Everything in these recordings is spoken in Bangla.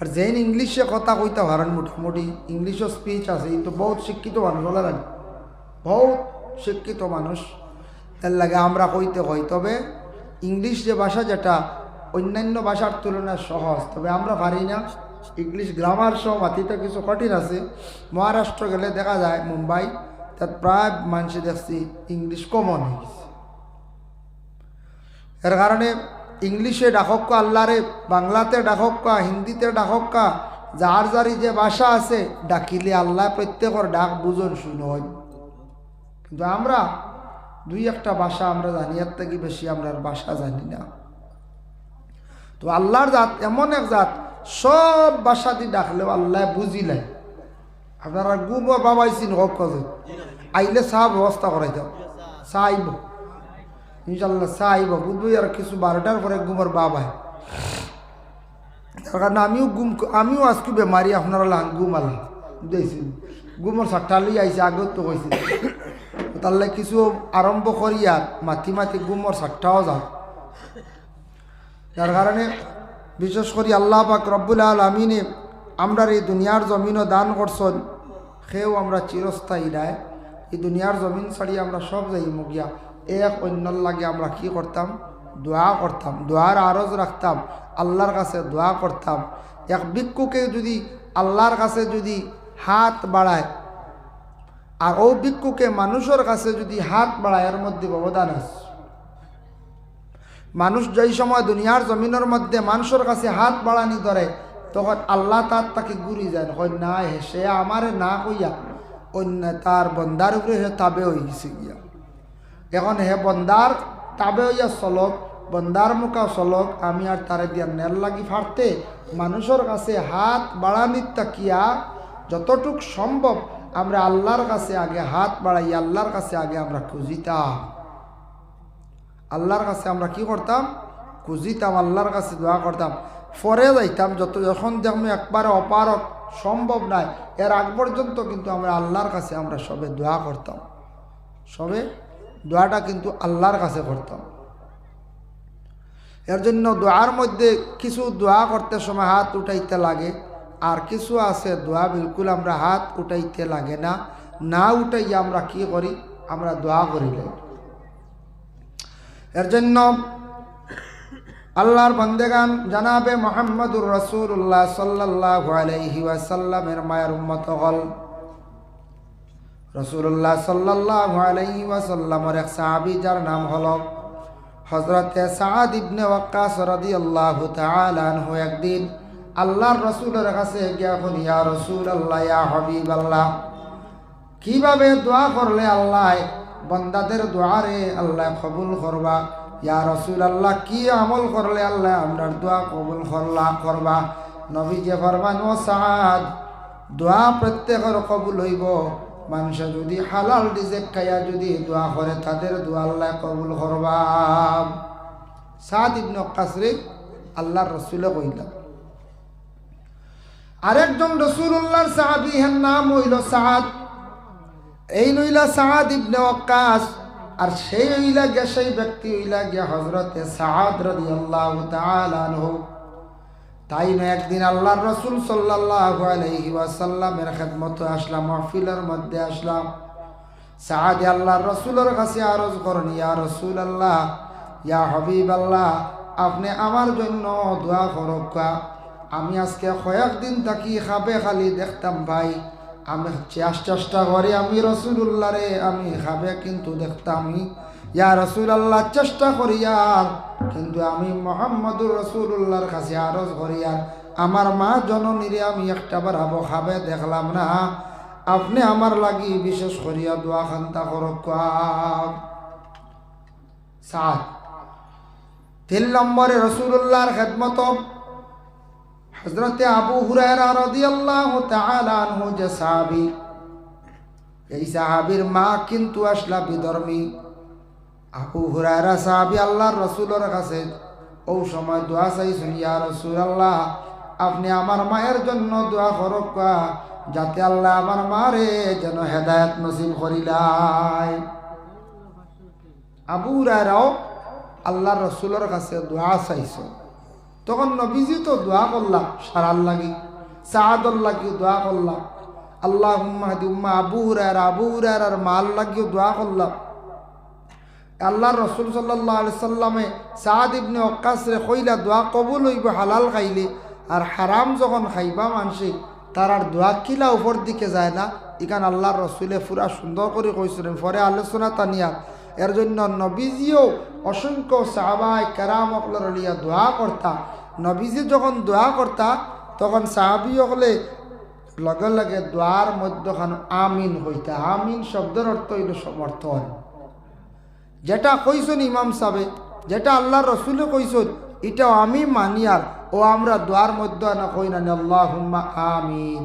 আর যেন ইংলিশে কথা কইতে পারেন মোটামুটি ইংলিশও স্পিচ আছে, কিন্তু বহুত শিক্ষিত মানুষ বলা জানি, বহুত শিক্ষিত মানুষ, এর লাগে আমরা কইতে কই। তবে ইংলিশ যে ভাষা, যেটা অন্যান্য ভাষার তুলনায় সহজ, তবে আমরা পারি না। ইংলিশ গ্রামার সহ মাতিতে কিছু কঠিন আছে। মহারাষ্ট্র গেলে দেখা যায়, মুম্বাই, তার প্রায় মানুষে দেখছি ইংলিশ কমন হয়ে গেছে। এর কারণে ইংলিশে ডাকক্কা আল্লাহরে, বাংলাতে ডাকক্কা, হিন্দিতে ডাকক্কা, যার যারই যে ভাষা আছে ডাকিলে আল্লাহ প্রত্যেকের ডাক বুঝন শুনন। কিন্তু আমরা দুই একটা ভাষা আমরা জানি, এর থেকে বেশি আমরা ভাষা জানি না। তো আল্লাহর জাত এমন এক জাত, সব ভাষা দিয়ে ডাকলেও আল্লাহ বুঝিলেন। আপনারা গুমর বাবাইছিন হোক কাজে আইলে চা ব্যবস্থা করাই দাও, চা আইব ইনশাল্লাহ, চা আইব বুঝবই। আর কিছু 12টার পরে গুমর বাবায়, তার কারণে আমিও আজকে বেমারি, আপনারা লান গুম আল্লাহ বুঝেছি, গুমর সাতটালি আইসে, আগত তো কইছি। তাহলে কিছু আরম্ভ করি আর মাতি মাতি গুমর সাতটাও যাও। যার কারণে বিশেষ করে আল্লাহ পাক রব্বুল আলামিনে আমরা এই দুনিয়ার জমিনও দান করছেন, সেও আমরা চিরস্থায়ী নাই। এই দুনিয়ার জমিন ছাড়িয়ে আমরা সব যাই মুগিয়া, এক অন্যর লাগে আমরা কি করতাম? দোয়া করতাম, দোয়ার আরজ রাখতাম, আল্লাহর কাছে দোয়া করতাম। এক ভিক্ষুকে যদি আল্লাহর কাছে যদি হাত বাড়ায়, আর ও ভিক্ষুকে মানুষের কাছে যদি হাত বাড়ায়, এর মধ্যে ব্যবধান আছে। মানুষ যেই সময় দুনিয়ার জমিনের মধ্যে মানুষের কাছে হাত বাড়ানি ধরে, তখন আল্লাহ তাকে ঘুরি যায়, হয় না সে আমারে না কইয়া অন্য তার বন্দার উপরে হে তাবে হয়ে গেছে গিয়া। এখন হে বন্দার তাবে হইয়া চলক, বন্দার মুখা চলক, আমি আর তারে দিয়া নেল লাগি ফাড়তে মানুষের কাছে হাত বাড়ানির তাকিয়া যতটুক সম্ভব আমরা আল্লাহর কাছে আগে হাত বাড়াই, আল্লাহর কাছে আগে আমরা খুঁজিতাম, আল্লাহর কাছে আমরা কি করতাম? খুঁজিতাম, আল্লাহর কাছে দোয়া করতাম, পরে যাইতাম যখন দেখুন একবারে অপারক সম্ভব নাই, এর আগ পর্যন্ত কিন্তু আমরা আল্লাহর কাছে আমরা সবে দোয়া করতাম, সবে দোয়াটা কিন্তু আল্লাহর কাছে করতাম। এর জন্য দোয়ার মধ্যে কিছু দোয়া করতে সময় হাত উঠাইতে লাগে, আর কিছু আছে দোয়া বিলকুল আমরা হাত উঠাইতে লাগে না, না উঠাইয়া আমরা কি করি? আমরা দোয়া করি। এর জন্য আল্লাহর বান্দেগান জানাবে মুহাম্মদুর রাসূলুল্লাহ সাল্লাল্লাহু আলাইহি ওয়াসাল্লামের মায়ের উম্মত হল। রাসূলুল্লাহ সাল্লাল্লাহু আলাইহি ওয়াসাল্লামের এক সাহাবী, যার নাম হলো হযরতে সাদ ইবনে ওয়াক্কাস রাদিয়াল্লাহু তাআলা আনহু, একদিন আল্লাহর রাসূলের কাছে গিয়া বলেন, ইয়া রাসূলুল্লাহ, ইয়া হাবিবাল্লাহ, কিভাবে দোয়া করলে আল্লাহ বান্দাদের দোয়ারে আল্লাহ কবুল করবা? ইয়া রাসূলুল্লাহ, কি আমল করলে আল্লাহ আমরার দোয়া কবুল করবা? নবীজি ফরমান, ও সাদ, দোয়া প্রত্যেকের কবুল হইব, মানুষ যদি হালাল রিজিক খাইয়া যদি দোয়া করে তাদের দোয়া আল্লাহ কবুল করবা। সাদ ইবনে ওয়াক্কাস রে আল্লাহর রাসূলে কইলা। আরেকজন রাসূলুল্লাহর সাহাবী, এর নাম হইল সাদ। এই নইলা সাদ ইবনে ওয়াক্কাস, আর সেই হইলা গিয়া সেই ব্যক্তি হইলা গিয়া হযরতে সাদ রাদিয়াল্লাহু তাআলা আনহু। তাই না একদিন আল্লাহর রাসূল সাল্লাল্লাহু আলাইহি ওয়াসাল্লামের খেদমতে আসলাম, মাহফিলের মধ্যে আসলাম। সাদ আল্লাহর রাসূলের কাছে আরজ করেন, ইয়া রাসূলুল্লাহ, ইয়া হাবিবাল্লাহ, আপনি আমার জন্য দোয়া করুকা। আমি আজকে কয়েকদিন থাকি খাবে খালি দেখতাম ভাই, আমি চেষ্টা করি আমি রাসূলুল্লাহ রে আমি খাবে, কিন্তু দেখতাম ইয়া রাসূলুল্লাহ চেষ্টা করি আর, কিন্তু আমি মুহাম্মদুর রাসূলুল্লাহর কাছে আরজ করি আর আমার মা জননীরে আমি একটা বার আবো খাবে দেখলাম না, আপনি আমার লাগি বিশেষ করিয়া দোয়া খান্তা করক। সাত 3 নম্বরে রাসূলুল্লাহর খেদমত হযরতে আবু হুরায়রা রাদিয়াল্লাহু তাআলা আনহু, যে সাহাবী, এই সাহাবীর মা কিন্তু আসলা বিধর্মী। আবু হুরায়রা সাহাবী আল্লাহর রাসূলের কাছে ও সময় দোয়া চাইছেন, ইয়া রাসূলুল্লাহ, আপনি আমার মায়ের জন্য দোয়া করক, যাতে আল্লাহ আমার মারে যেন হেদায়েত নসিব করিলাই। আবু হুরায়রাও আল্লাহর রাসূলের কাছে দোয়া চাইছেন। তখন নবীজি তো দোয়া করলাম সারার লাগি, সাহাদর লাগিও দোয়া করলাম, আল্লাহুম্মা হাদি উম্মা আবু হুরায়রার মাল লাগিও দোয়া করলাম। আল্লাহর রাসূল সাল্লাল্লাহু আলাইহি সাল্লামে সাদ ইবনে ওয়াক্কাস রে কইলা দোয়া কবুল হইব হালাল খাইলে, আর হারাম যখন খাইবা মানসি তার আর দোয়া কিলা উপর দিকে যায় না। ইখান আল্লাহর রসুলে পুরা সুন্দর করে কইছিলেন, পরে আলোচনা তানিয়া। এর জন্য নবীজিও অসংখ্য সাহাবায়ে কেরাম অকলের লিয়া দোয়া করতা। নবীজি যখন দোয়া করতা তখন সাহাবী অকলে লগে লগে দোয়ার মধ্যখান আমিন হইতা। আমিন শব্দের অর্থ হইল সমর্থন। যেটা কইছেন ইমাম সাহেব, যেটা আল্লাহর রসুলে কইছেন, এটাও আমি মানি। আর ও আমরা দোয়ার মধ্যে না কই না আল্লাহুম্মা আমিন।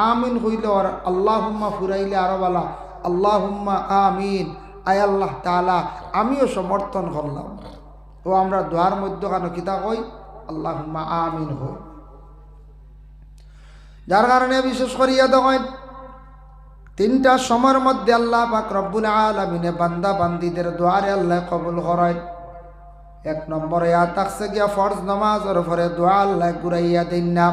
আমিন হইলে আর আল্লাহুম্মা ফুরাইলে আরো বলা আল্লাহুম্মা আমিন, আয় আল্লাহ তাআলা আমিও সমর্থন করলাম। ও আমরা দোয়ার মধ্যে কেন কিতা কই আল্লাহুম্মা আমিন হই। যার কারণে বিশেষ করিয়া দেখেন তিনটা সময়ের মধ্যে আল্লাহ পাক রব্বুল আলামিনে বান্দা বান্দিদের দোয়ারে আল্লাহ কবুল করেন। এক নম্বরে থাকছে গিয়া ফরজ নামাজের পরে দোয়া আল্লাহ ঘুরাইয়া দেন না।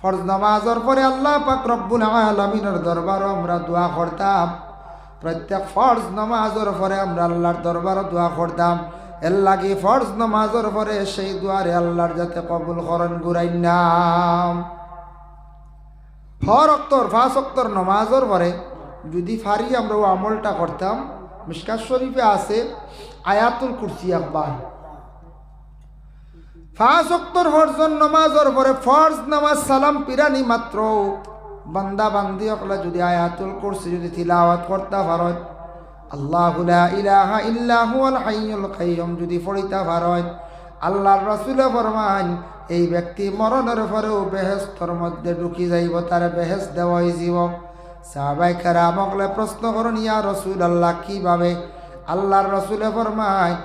ফরজ নামাজের পরে আল্লাহ পাক রব্বুল আলামিনের দরবারও আমরা দোয়া করতাম। প্রত্যেক ফরজ নামাজের পরে আমরা আল্লাহর দরবারও দোয়া করতাম। এর লাগি ফরজ নামাজের পরে সেই দোয়ারে আল্লাহর যাতে কবুল করেন ঘুরাই নাম। পাঁচ ওয়াক্তর নামাজের পরে যদি ফারি আমরা ও আমলটা করতাম, মিশকাত শরীফে আছে আয়াতুল কুরসি একবার। পাঁচ ওয়াক্তর ফরজ নামাজের পরে ফরজ নামাজ সালাম পিরানি মাত্র বান্দা বান্দি হকলা যদি আয়াতুল কুরসি যদি তিলাওয়াত করতে পারেন, আল্লাহু লা ইলাহা ইল্লা হুয়াল হাইয়ুল কাইয়ুম যদি পড়িতে পারেন, আল্লাহর রাসূলে ফরমান এই ব্যক্তি মরণের পরেও বেহেশতের মধ্যে ঢুকি যাইব, তার বেহেশত দেওয়া হইব। সাহাবায়ে কেরাম হকলে প্রশ্ন করেন, ইয়া রাসূলুল্লাহ কিভাবে? আল্লাহর রাসূলে ফরমায়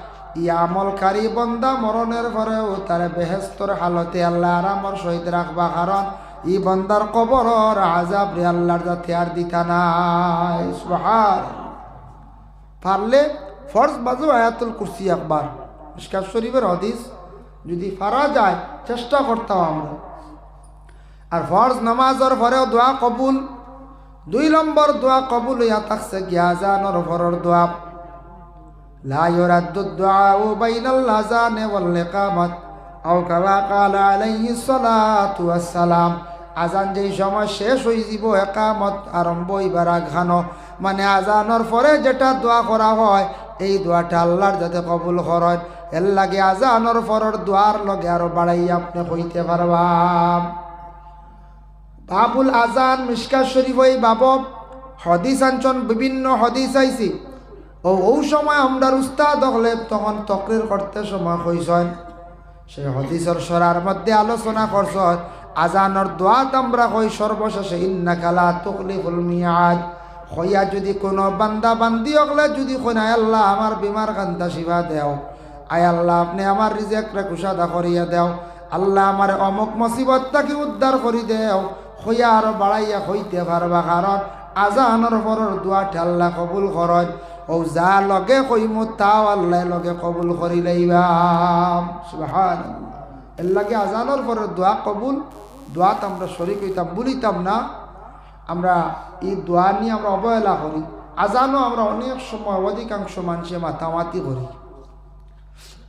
ই আমলকারী বান্দা মরণের পরেও তার বেহেশতের হালতে আল্লাহ আরামর সহিত রাখবা, কারণ ই বান্দার কবরের আযাব রে আল্লাহর যাতে আর দিতা নাই। সুবহানাল্লাহ। পারলে ফরজ বাজু আয়াতুল কুরসি একবার। মিশকাত শরীফের হাদিস যদি পারা যায় চেষ্টা করতাম আমরা। আর ফরজ নামাজের পরেও দোয়া কবুল। 2 নম্বর দোয়া কবুল হইয়া থাকছে গিয়া আযানের পরের দোয়া। লা ইউরাদ্দু দুআউ বাইনাল আযানি ওয়াল ইকামাত আও কামা ক্বালা আলাইহিস সালাতু ওয়াস সালাম। আজান যেই সময় শেষ হয়ে যাব একামত আরম্ভ হইবার আঘানো, মানে আজানের পরে যেটা দোয়া করা হয় এই দোয়াটা আল্লাহর যাতে কবুল করেন, এর লাগে আজানের পরের দোয়ার লগে আরো বাড়াইয়া আপনি কইতে পারবাম। বাবুল আজান মিশকাত শরীফ ওই বাব হদিস আনছন, বিভিন্ন হদিস আইছি। ও সময় আমরার উস্তাদ হলে তখন তকরির করতে সময় কইছেন, সেই হদিসের সরার মধ্যে আলোচনা করছেন আজানের দোয়াত আমরা কই সর্বশেষে ইন্নাকা লা তুখলিফুল মিয়াদ। হইয়া যদি কোনো বান্দা বান্দি হকলে যদি কই না আল্লাহ আমার বিমার কান্তা শিবা দেও, আয় আল্লাহ আপনি আমার রিজেকরে কুশাদা করিয়া দেও, আল্লাহ আমার অমুক মুসিবতটাকে উদ্ধার করি দেও, হইয়া আরো বাড়াইয়া হইতে পারবা, কারণ আজানের পরের দোয়াটা আল্লাহ কবুল করেন। ও যা লগে কইমু তাও আল্লাহ লগে কবুল করি লইবাম। সুবহানাল্লাহ। এর লাগে আজানের পরের দোয়া কবুল, দোয়াত আমরা শরীক হইতাম বলিতাম না। আমরা এই দোয়া নিয়ে আমরা অবহেলা করি। আজানও আমরা অনেক সময় অধিকাংশ মানুষে মাতামাতি করি।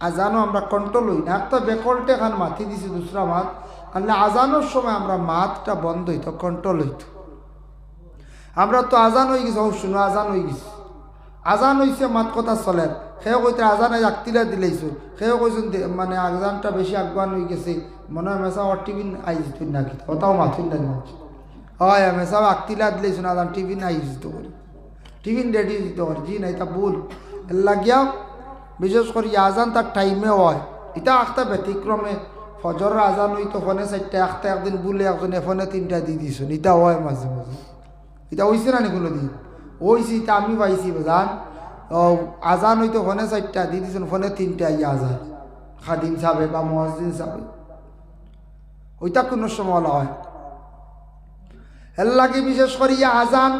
আজানও আমরা কন্ট্রোল হই না। একটা বেকলটে খান মাতি দিছি দুসরা মাত, আল্লাহ আজানোর সময় আমরা মাতটা বন্ধ হইতো, কন্ট্রোল হইতো। আমরা তো আজান হয়ে গেছি, ও শুনো আজান হয়ে গেছি, আজান হয়েছে মাত কথা চলেন। সেও কইতে আজানে আগতিলা দিলাইছো, সেও কইছেন মানে আজানটা বেশি আগুয়ান হয়ে গেছে, মনে হয় মেসা ওর টিফিন আই যেত নাকি, ওটাও মাথুন না হয় মেসাও আগতিলা দিলাইছো না আজান টিফিন আই যেত করি, টিফিন রেডি দিতে পারি। জি না এটা ভুল। এর লাগিয়া বিশেষ করে আজান তার টাইমে হয়, এটা একটা ব্যতিক্রমে ফজরের আজান হইতো ফোনে 4টা, একটা একদিন বলে একজনে ফোনে 3টা দিয়ে দিছো, এটা হয় মাঝে মাঝে। এটা হয়েছে না নি কোনো দিন? ওইছি, এটা আমি পাইছি বাজান। আজান হইতো ফোনে 4টা দিয়ে দিছেন, ফোনে 3টা ইয়ে আজান খাদিম সাবে বা মুয়াজ্জিন সাবে, ওইটা কোনো সময় হয়। এর লাগে বিশেষ করিয়া আজান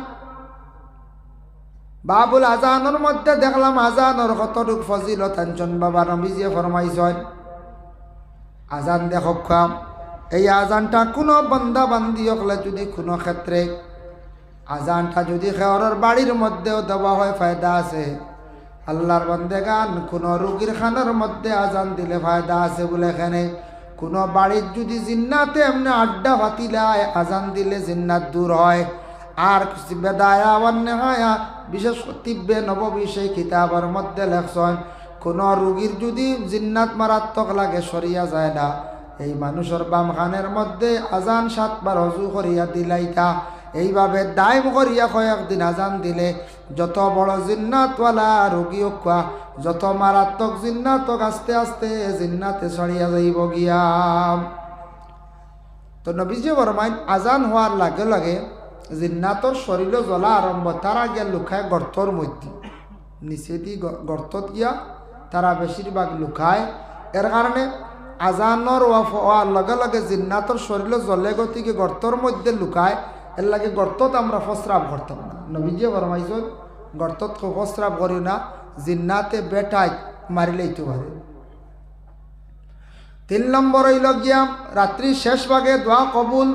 বাবুল আজানের মধ্যে দেখলাম আজানের কতটুক ফজিলত আনছেন বাবা নবীজি ফরমাইছেন। আজান দেখো খাম এই আজানটা কোনো বান্দা বান্দি হলে যদি কোনো ক্ষেত্রে আজানটা যদি খেওয়ার বাড়ির মধ্যেও দেওয়া হয় ফায়দা আছে। আল্লাহর বান্দেগান কোনো রুগীর খানার মধ্যে আজান দিলে ফায়দা আছে বলে এখানে কোনো বাড়ির যদি জিন্নাতে এমনি আড্ডা ফাতিলায় আজান দিলে জিন্নাত দূর হয়। আর বেদায়া অন্যায়া বিশেষ তিব্বে নববী সেই কিতাবের মধ্যে লেখছেন কোনো রুগীর যদি জিন্নাত মারাত্মক লাগে সরিয়া যায় না, এই মানুষের বাম খানের মধ্যে আজান 7 বার অজু করিয়া দিলাইতা এইভাবে দায়ম করিয়া কয়েকদিন আজান দিলে যত বড় জিন্নাতওয়ালা রোগী হোক যত মারাত্মক জিন্নাত আস্তে আস্তে জিন্নাতে ছড়িয়া যাইব গিয়া। তো নবীজি ফরমাইন আজান হওয়ার লাগে লাগে জিন্নাতর শরীরে জ্বলা আরম্ভ তারা গিয়া লুকায় গর্তর মধ্যে নিচে দি গর্তত গিয়া তারা বেশিরভাগ লুকায়। এর কারণে আজানর হওয়ার লগে লগে জিন্নাতর শরীরে জ্বলে গতিকে গর্তর মধ্যে লুকায়। এর লাগে গর্তত আমরা প্রস্রাব করতাম না। নবীজি ফরমাইছেন গর্তত প্রস্রাব করি না, জিন্নাতে বেটাই মারিলেইতে পারে। 3 নম্বর হইল গিয়া রাত্রি শেষ ভাগে দোয়া কবুল।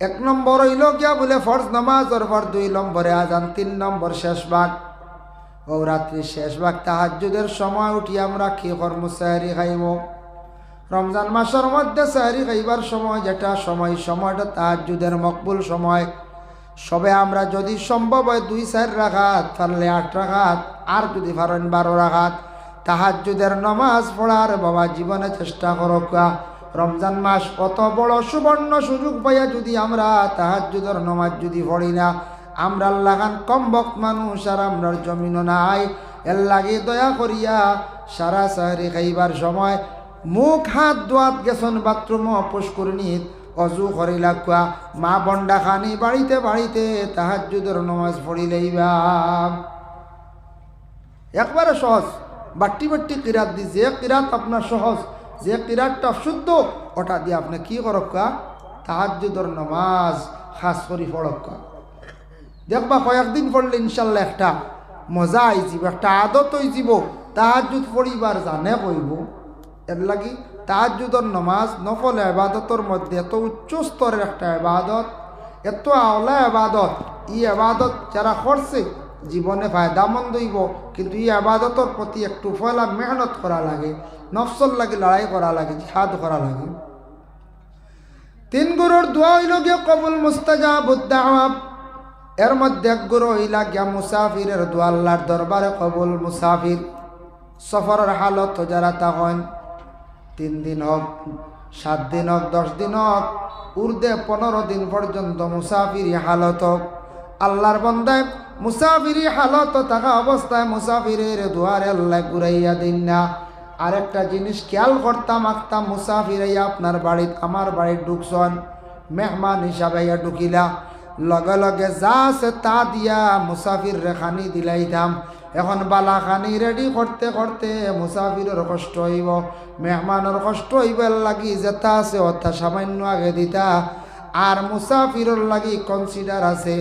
1 নম্বর হইল গিয়া বলে ফরজ নামাজর পর 2 নম্বরে আজান, 3 নম্বর শেষ ভাগ। ও রাত্রি শেষ ভাগ তাহাজ্জুদের সময় উঠি আমরা কি করব? সাহরি খাইব। রমজান মাসের মধ্যে সাহরি খাইবার সময় যেটা সময়টা তাহাজ্জুদের মকবুল সময়। সবে আমরা যদি সম্ভব হয় 2-4 রাকাত, পারলে 8 রাকাত, আর যদি পারেন 12 রাকাত তাহাজ্জুদের নামাজ পড়ার বাবা জীবনে চেষ্টা করক। রমজান মাস কত বড় সুবর্ণ সুযোগ পাইয়া যদি আমরা তাহাজ্জুদের নামাজ যদি পড়ি না, আমরা লাগান কম বক্ত মানুষ আর আমরার জমিনও নাই। এর লাগে দয়া করিয়া সারা সাহরি খাইবার সময় মুখ হাত দোয়াত গেছন বাথরুম পুষ্করিণীত অজু করিলা কুয়া মা বন্ডা খানি বাড়িতে বাড়িতে তাহাজ্জুদের নামাজ পড়িলেইবা। একবারে সহজ, বাট্টি বাট্টি কিরাত দি যে কিরাত আপনার সহজ, যে কিরাতটা শুদ্ধ ওটা দিয়ে আপনি কি করক্কা তাহাজ্জুদের নামাজ খাস করি পড়ক্কা। দেখবা কয়েকদিন পড়লে ইনশাল্লাহ একটা মজা আইজিব, একটা আদত হইজিব। তাহাজ্জুদ পড়িবার জানে কইব। এর লাগি তাহাজ্জুদের নামাজ নফল ইবাদতের মধ্যে এত উচ্চ স্তরের একটা ইবাদত, এত আওলা ইবাদত। এই ইবাদত যারা করছে জীবনে ফায়দামন্দ হইব, কিন্তু এই ইবাদতের প্রতি একটু ফলা মেহনত করা লাগে, নফসল লাগে লড়াই করা লাগে, জিহাদ করা লাগে। 3 গুরুর দোয়া হইল গিয়ে কবুল মুস্তাজাবুদ দাওয়া। এর মধ্যে 1 গুরু হইলা গিয়া মুসাফিরের দোয়া আল্লাহর দরবারে কবুল। মুসাফির সফরের হালত যারা তখন 3 দিন হোক, 7 দিন হোক, 10 দিন হোক, উর্দে 15 দিন পর্যন্ত মুসাফিরি হালত হোক। আল্লাহর বান্দায় মুসাফিরি হালত থাকা অবস্থায় মুসাফিরের দুয়ারে আল্লাহ ঘুরাইয়া দিন না। আরেকটা জিনিস খেয়াল করতাম আঁকতাম, মুসাফিরাইয়া আপনার বাড়িতে আমার বাড়ির ঢুকছন, মেহমান হিসাবে ঢুকিলা, লগে লগে যা আছে তা দিয়া মুসাফির রেখানি দিলাইতাম। এখন বালাখানি রেডি করতে করতে মুসাফিরের কষ্ট হইব, মেহমানের কষ্ট হইব। লাগি যেটা আছে অর্থাৎ সামান্য আগে দিতা। আর মুসাফিরের লাগি কনসিডার আছে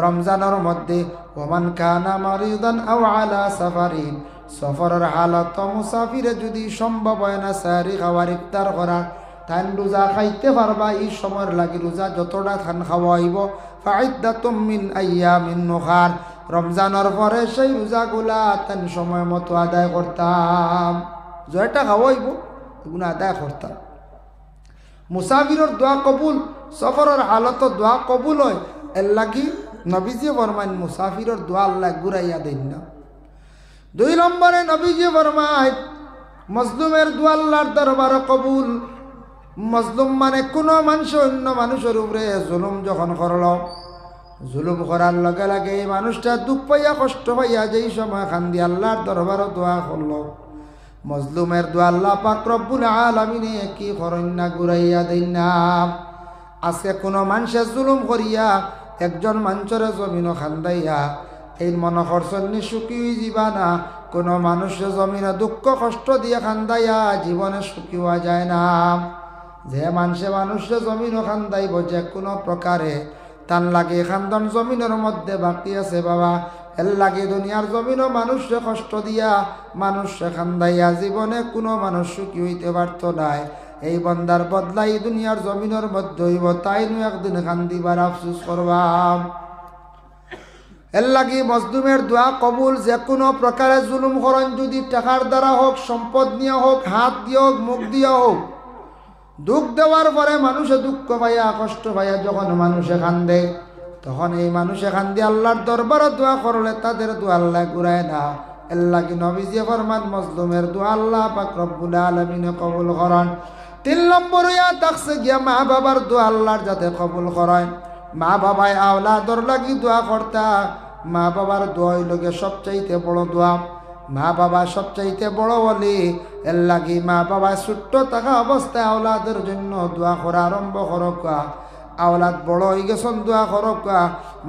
রমজানের মধ্যে ওমান কানা মারিদান আও আলা সাফারিন, সফরের হালত মুসাফিরে যদি সম্ভব হয় না সাহরি খাওয়ার ইফতার করা, তাই রোজা খাইতে পারবা। এই সময়ের লাগি রোজা যতটা খান খাওয়া হইব ফাইদ্দাতুম মিন আইয়ামিন উখার, রমজানের পরে সেই রোজাগুলা তান সময় মতো আদায় করতাম। জয়টা খাওয়া হইব এগুলো আদায় করতাম। মুসাফিরের দোয়া কবুল, সফরের হালত দোয়া কবুল হয়। এর লাগি নবীজি ফরমাইন মুসাফিরের দোয়া আল্লাহ ঘুরাইয়া দেন না। 2 নম্বরে নবীজি ফরমাইন মজলুমের দোয়া আল্লাহর দরবারে কবুল। মজলুম মানে কোনো মানুষ অন্য মানুষের উপরে জুলুম যখন করল, জুলুম করার লগে লাগে এই মানুষটা দুঃখ পাইয়া কষ্ট পাইয়া যেই সময় খান্দি আল্লাহর দরবারে দোয়া করল, মজলুমের দোয়া আল্লাহ পাক রব্বুল আলামিনে কি করেন না ঘুরাইয়া দেন না। আছে কোনো মানুষের জুলুম করিয়া একজন মানুষের জমিনও খান্দাইয়া এই মন খরচনি সুখী হয়ে যাবা না। কোনো মানুষের জমিনে দুঃখ কষ্ট দিয়ে খান্দাইয়া জীবনে সুখী হওয়া যায় না। যে মানুষের জমিনও খান্দাইব যে কোনো প্রকারে, তার লাগে খান্দন জমিনের মধ্যে বাকি আছে বাবা। এর লাগে দুনিয়ার জমিনও মানুষে কষ্ট দিয়া মানুষে খান্দাইয়া জীবনে কোনো মানুষ সুখী হইতে পারত নাই। এই বন্দার বদলা এই দুনিয়ার জমিনের মধ্যে হইব, তাই নু একদিন কান্দিবার আফসুস করবাম। এর লাগি মজলুমের দোয়া কবুল। যে কোনো প্রকারে জুলুম করেন, যদি টাকার দ্বারা হোক, সম্পদ নিয়ে হোক, হাত দিয়ে হোক, মুখ দিয়ে হোক, দুঃখ দেওয়ার পরে মানুষে দুঃখ পাইয়া কষ্ট পাইয়া যখন মানুষে কান্দে, তখন এই মানুষে কান্দি আল্লাহর দরবারে দোয়া করলে তাদের দোয়া আল্লাহ ঘুরায় না। এর লাগি নবীজি ফরমান মজলুমের দোয়া আল্লাহ পাক রব্বুল আলামিনে কবুল করেন। 3 নম্বর হইয়া থাকছে গিয়া মা বাবার দোয়া আল্লাহর যাতে কবুল করেন। মা বাবায় আওলাদর লাগি দোয়া করতা। মা বাবার দোয়া হইল গিয়ে সবচাইতে বড় দোয়া। মা বাবা সবচাইতে বড় বলি, এর লাগি মা বাবা ছোট্ট থাকা অবস্থায় আওলাদের জন্য দোয়া করা আরম্ভ করক। আওলাদ বড় হয়ে গেছেন দোয়া করক।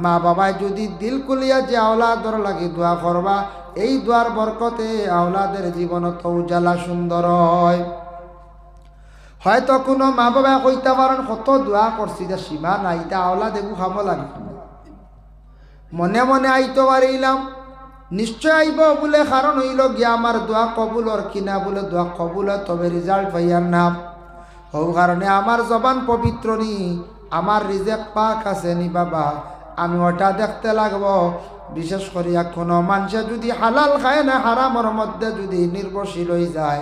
মা বাবায় যদি দিল কুলিয়া যে আওলাদর লাগি দোয়া করবা, এই দোয়ার বরকতে আওলাদের জীবন তো উজালা সুন্দর হয়। হয়তো কোনো মা বাবা কইতে পারেন কত দোয়া করছি, যে সীমা নাই, তা আওলাদ এগু খামো লাগে। মনে মনে আইতে পারিলাম, নিশ্চয় আইব বলে, কারণ হইল গিয়া আমার দোয়া কবুলর কিনা বলে, দোয়া কবুল তবে রেজাল্ট পাইয়ার নাম ও কারণে আমার জবান পবিত্র নি, আমার রিজেক পাক আছে নি বাবা, আমি ওটা দেখতে লাগবো। বিশেষ করিয়া কোনো মানুষে যদি হালাল খায় না, হারামর মধ্যে যদি নির্ভরশীল হয়ে যায়,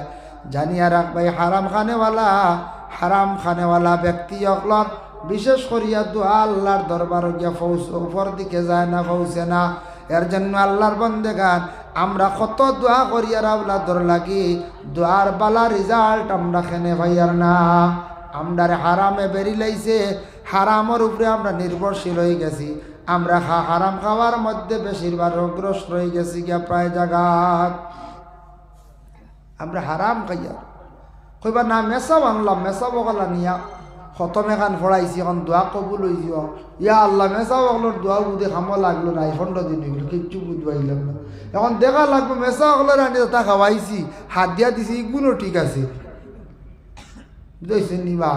জানিয়া রাখবাই হারাম খানেওয়ালা ব্যক্তি অকলর বিশেষ করিয়া দোয়া আল্লাহর দরবার গিয়া উপর দিকে যায় না, পৌঁছে না। এর জন্য আল্লাহর বন্দেগান আমরা কত দোয়া করিয়ার আওলাদর লাগি, দোয়ার বালা রেজাল্ট আমরা খেনে ভাইয়ার না। আমরা হারামে বেরি লাইছে, হারামের উপরে আমরা নির্ভরশীল হয়ে গেছি। আমরা হারাম খাওয়ার মধ্যে বেশিরভাগ অগ্রসর হয়ে গেছি গিয়া প্রায় জায়গাত। আমরা হারাম খাইয়া কইবা না, মেসাব আনলাম, মেসাব গলা নিয়া খতম এখান ফড়াইছি, এখন দোয়া কবুল হয়েছি। ইয়া আল্লাহ, মেসাব অগলোর দোয়া বুধে খামো লাগলো না, 15 দিন হইল, কিচ্ছু বুঝবাইলাম না। এখন দেখা লাগবে মেসা অগলোর আনি তা খাওয়াইছি, হাত দিয়া দিছি, এগুলো ঠিক আছে, বুঝাইছে নিবা,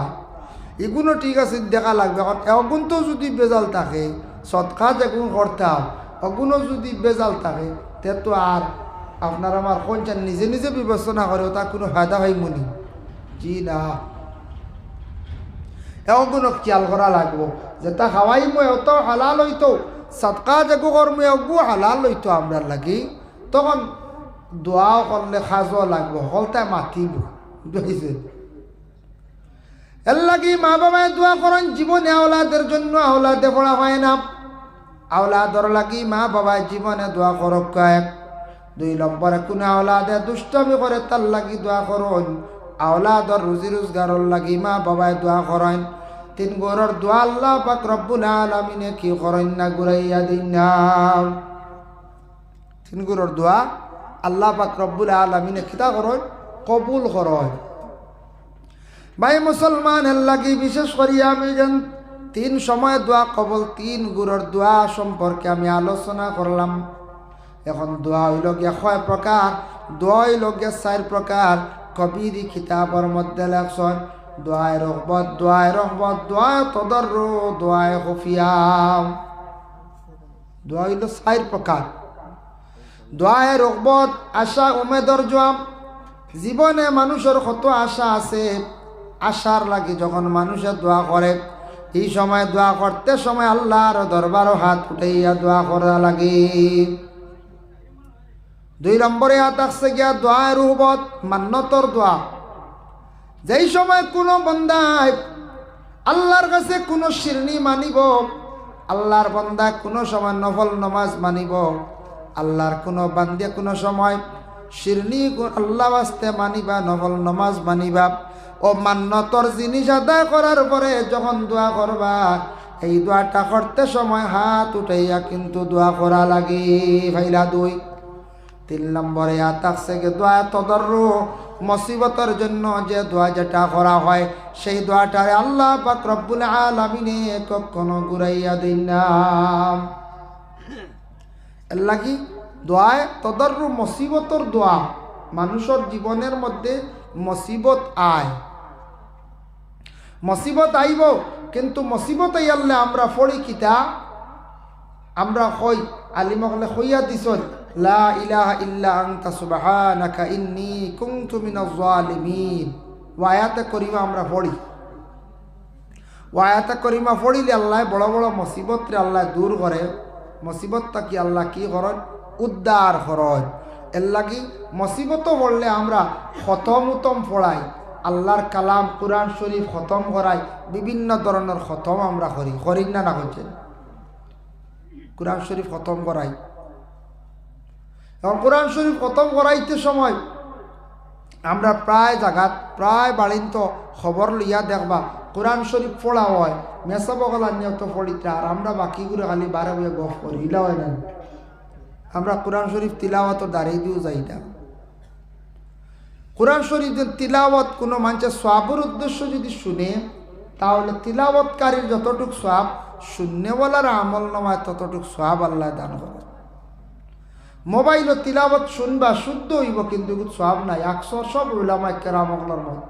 এগুলো ঠিক আছে, দেখা লাগবে। এখন এগুন তো যদি বেজাল থাকে, সৎকাজ এগুন করতাম, অগুনও যদি বেজাল থাকে, তে তো আর আপনার আমার কোনটা নিজে নিজে বিবেচনা করে তা কোনো ফায়দা হয় মনি, জি না। এগুলো খেয়াল করা লাগবো, যে তা খাওয়াই মই অত হালাল হইতো, সৎকাজ এগু কর্ম এগু হালাল হইতো আমরা লাগি, তখন দোয়াও করলে সাজও লাগবো, হলতাই মাতিব, বুঝেছে। এর লাগি মা বাবায় দোয়া করেন জীবনে আওলাদের জন্য, আওলাদে পড়া হয় না, আওলাদর লাগি মা বাবায় জীবনে দোয়া করক। 2 নম্বরে কোন আওলাদে দুষ্টমি করে তার লাগি দোয়া করুন, আওলাদর রুজি রোজগারর লাগি মা বাবায় দোয়া করেন। 3 গরর দোয়া আল্লাহ পাক রব্বুল আলামিনে কি করেন না, ঘুরাইয়া দিন না। 3 গরর দোয়া আল্লাহ পাক রব্বুল আলামিনে কিতা করেন, কবুল করেন। ভাই মুসলমানের লাগি বিশেষ করিয়া আমি যেন 3 সময় দোয়া কবুল, 3 গুরুর দোয়া সম্পর্কে আমি আলোচনা করলাম। এখন দোয়া হইল গিয়া 6 প্রকার, দোয়া হইল গিয়া 4 প্রকার। কবিরি কিতাবর মধ্যে লেখছেন দোয়ায় রহমত, দোয়ায় রহমত, দোয়ায় তদর্রু, দোয়ায় খুফিয়া। দোয়া হইল 4 প্রকার। দোয়ায় রহমত, আশা উমেদর জোয়াম। জীবনে মানুষের কত আশা আছে, আশার লাগি যখন মানুষের দোয়া করে, এই সময় দোয়া করতে সময় আল্লাহর দরবারও হাত উঠাইয়া দোয়া করা লাগে। 2 নম্বরে আসছে গিয়া দোয়ায় রুহবত, মান্নতর দোয়া। যেই সময় কোনো বন্দায় আল্লাহর কাছে কোনো শিরনি মানিব, আল্লাহর বন্দা কোনো সময় নফল নমাজ মানিব, আল্লাহর কোনো বান্দে কোনো সময় শিরনি আল্লাহ বাস্তে মানিবা, নফল নমাজ মানিবা, ও মান্নতর জিনিস আদায় করার পরে যখন দোয়া করবা, এই দোয়াটা করতে সময় হাত উঠাইয়া কিন্তু দোয়া করা লাগে। ভাইলা 2। 3 নম্বরে থাকছে গে দোয়া তদর্রু, মুসিবতের জন্য যে দোয়া যেটা করা হয়, সেই দোয়াটারে আল্লাহ পাক রব্বুল আলামিনে কখনো ঘুরাইয়া দেন না। এর লাগি দোয়ায় তদর্রু মুসিবতর দোয়া। মানুষের জীবনের মধ্যে মুসিবত আয়, মুসিবত আইব, কিন্তু মুসিবত আইলে আমরা পড়ি কিতা, আমরা কই আলিমকলে কইয়া দিছন লা ইলাহা ইল্লা আনতা সুবহানাকা ইন্নী কুনতু মিনাজ জালিমিন। ওয়ায়াতে করিমা আমরা পড়ি। ওয়ায়াতে করিমা পড়িলে আল্লাহ বড় বড় মুসিবতরে আল্লাহ দূর করে, মুসিবতটা কি আল্লাহ কি করেন? উদ্ধার করেন। এর লাগি মুসিবতও পড়লে আমরা খতম উতম পড়াই, আল্লাহর কালাম কুরআন শরীফ খতম করাই, বিভিন্ন ধরনের খতম আমরা করি না না করছেন? কুরআন শরীফ খতম করাই। এখন কুরআন শরীফ খতম করাইতে সময় আমরা প্রায় জায়গাত প্রায় বাড়িত খবর লইয়া দেখবা কুরআন শরীফ পড়া হয়, মেসাবগলা নিয়ত পড়িতে, আর আমরা বাকিগুলো খালি বারে বয়ে গফ করি, ইলা হয় না? আমরা কুরআন শরীফ তিলাওয়াত দাঁড়িয়ে দিয়েও যাই না। কুরআন শরীফের তিলাওয়াত কোনো মানুষের সওয়াবের উদ্দেশ্য যদি শুনে, তাহলে তিলাওয়াতকারীর যতটুক সওয়াব, শূন্যওয়ালার আমল নামায় ততটুক সওয়াব আল্লাহ দান করে। মোবাইল তিলাওয়াত শুনবা শুদ্ধ হইব, কিন্তু সওয়াব নাই। আকসর সব উলামা কেরামগলার মত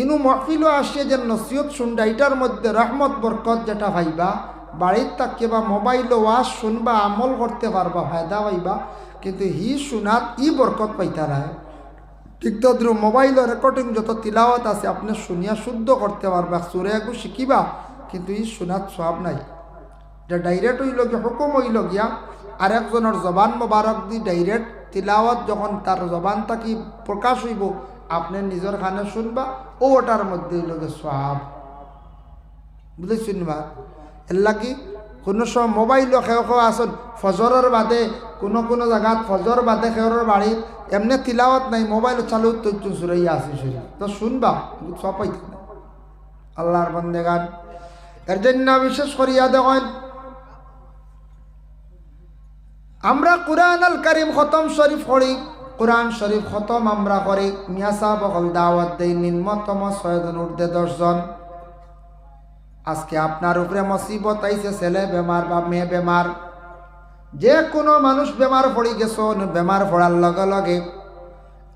ইনু মহফিলও আসে যে নসিহত শুনবা, এটার মধ্যে রহমত বরকত যেটা ভাইবা, বাড়ির তাকে বা মোবাইল ওয়াজ শুনবা, আমল করতে পারবা, ফায়দা পাইবা, কিন্তু হি শুনাত ই বরকত পাইতা নাই। ঠিক তদ্রুপ মোবাইল রেকর্ডিং যত তিলাওয়াত আছে আপনি শুনিয়া শুদ্ধ করতে পারবা, সুরে একটু শিখিবা, কিন্তু ই শুনাত সওয়াব নাই। এটা ডাইরেক্ট হইল গিয়া হুকুম হইল গিয়া আরেকজনের জবান মোবারক দি ডাইরেক্ট তিলাওয়াত যখন তার জবান থাকি প্রকাশ হইব, আপনি নিজের খানে শুনবা, ওটার মধ্যে হইল গিয়ে সওয়াব। বুঝেছেন বা? এর লাগি কোনো সময় মোবাইলও খেয়ে আসুন ফজরের বাদে কোনো জায়গাত ফজর বাদে খেয়ের বাড়িত এমনি তিলাওয়াত নাই, মোবাইল চালু তো সুরাইয়া আসি শুনি তো শুনবা, সব পাইতে না। আল্লাহর বন্দেগান এর জন্য বিশেষ করিয়া দেখেন আমরা কুরআন আল কারীম খতম শরীফ পড়ি, কুরআন শরীফ খতম আমরা করি, মিয়া সাহেব হল দাওয়াত দেই নিম্নতম 6 জন ঊর্ধ্বে 10 জন। আজকে আপনার উপরে মুসিবত আইছে, ছেলে বেমার বা মেয়ে বেমার, যে কোনো মানুষ বেমার পড়ি গেছেন, বেমার পড়ার লগে লগে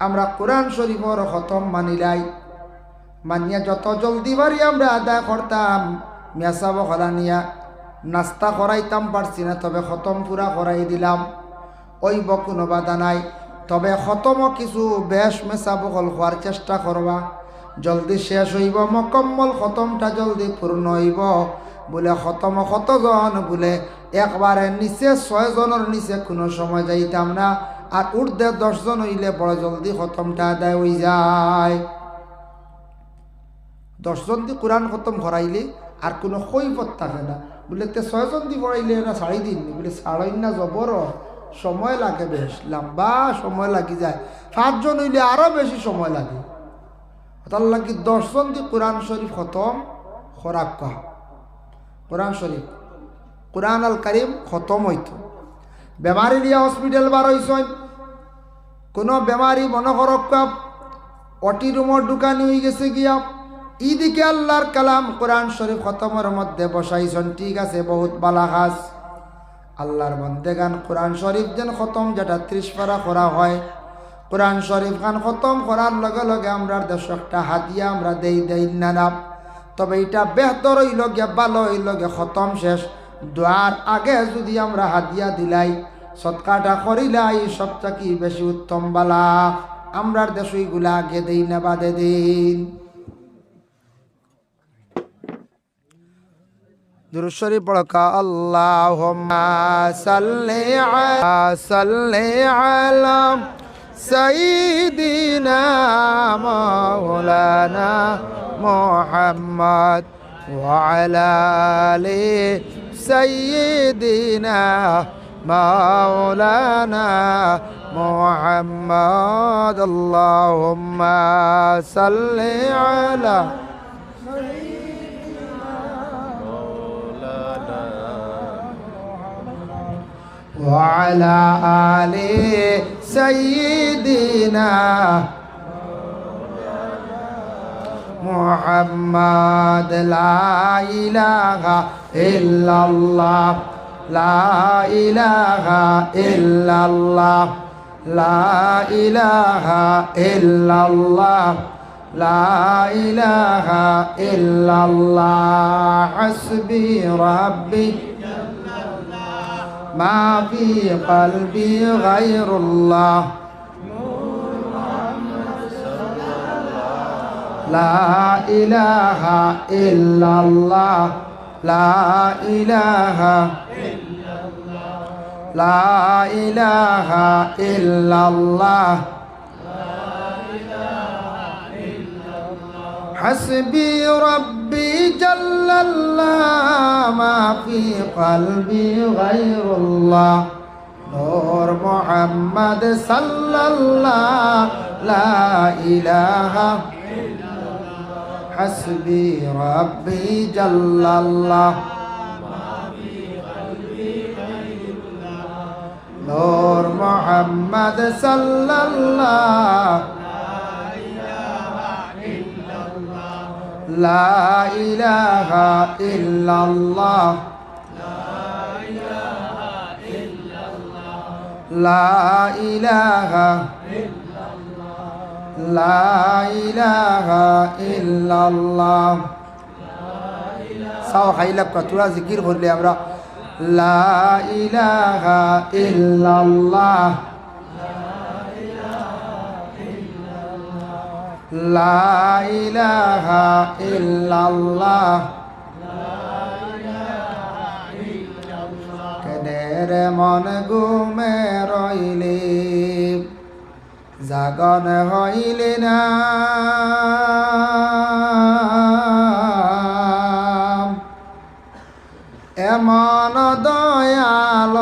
আমরা কুরআন শরীফর খতম মানিলাই, মানিয়া যত জলদি পারি আমরা আদায় করতাম। মিয়া সাহেব হলা নিয়া নাস্তা করাইতাম পারছি না, তবে খতম পুরা করাই দিলাম, ওইব কোনো বাধা নাই। তবে খতমও কিছু বেশ মেসা বকল হওয়ার চেষ্টা করবা, জলদি শেষ হইব, মকম্মল খতমটা জলদি পূর্ণ হইব। বলে খতম কতজন, বলে একবারে নিচে 6 জনের নিচে কোনো সময় যাইতাম না, আর ঊর্ধ্বে 10 জন হইলে বড় জলদি খতমটা আদায় হয়ে যায়। 10 জন দিয়ে কোরআন খতম করাইলে আর কোনো কৈফত থাকে না। বলে 6 জন দিয়ে পড়াইলে এরা 4 দিন, বলে 4 না জবর সময় লাগে, বেশ লম্বা সময় লাগি যায়। 5 জন হইলে আরও বেশি সময় লাগে। তার লাগি 10 জন দিয়ে কোরআন শরীফ খতম খোরাক কহা, কোরআন শরীফ কোরআন আল কারীম খতম হইত। বেমারি লিয়া হসপিটাল বার হইছেন, কোনো বেমারি মনে করক অটি রুমর দোকানি হয়ে গেছে গিয়া, ইদিকে আল্লাহর কালাম কোরআন শরীফ খতমের মধ্যে বসাইছেন, ঠিক আছে, বহুত বালা কাজ। আল্লাহর বন্দেগান কোরআন শরীফ যেন খতম যেটা 30 পারা করা হয়, কোরআন শরীফ খান খতম করার লগে লগে আমরা দেশ একটা হাদিয়া আমরা দেই না। তবে এটা বেহতর হইল গিয়া ভালো হইল গিয়া খতম শেষ দোয়ার আগে যদি আমরা হাদিয়া দিলাই, সৎকাটা করিলাই, সবচেয়ে কি বেশি উত্তম বালা। আমরার দেশ ওইগুলা আগে দেই না বাদে দিন। দুরূদ শরীফ পড়কা আল্লাহুম্মা সাল্লি আলা সাইয়্যিদিনা মাওলানা মুহাম্মদ ওয়া আলা আলি সাইয়্যিদিনা মাওলানা মুহাম্মদ। আল্লাহুম্মা সাল্লি আলা وعلى آل سيدنا محمد. لا إله إلا الله، لا إله إلا الله، لا إله إلا الله، لا إله إلا الله. حسبي ربي ما في قلبي غير الله. লা ইলাহা ইল্লাল্লাহ লা ইলাহা লা ইলাহা ইল্লাল্লাহ হাসবি রব্বি জাল্লাল্লাহ মা ফি কলবি গায়রুল্লাহ নূর মুহাম্মদ সাল্লাল্লাহ লা ইলাহা হাসবি রব্বি জাল্লাল্লাহ নূর মুহাম্মদ সাল্লাল্লাহ লা ইলাহা ইল্লাল্লাহ লা ইলাহা লা ইলাহা ইল্লাল্লাহ সাও খাইলাম কতরা জিকির করলে আমরা লা ইলাহা ইল্লাল্লাহ লা ইলাহা ইল্লাল্লাহ কেনের মন গুমে রইলে জাগন হইলে না এমন দয়াল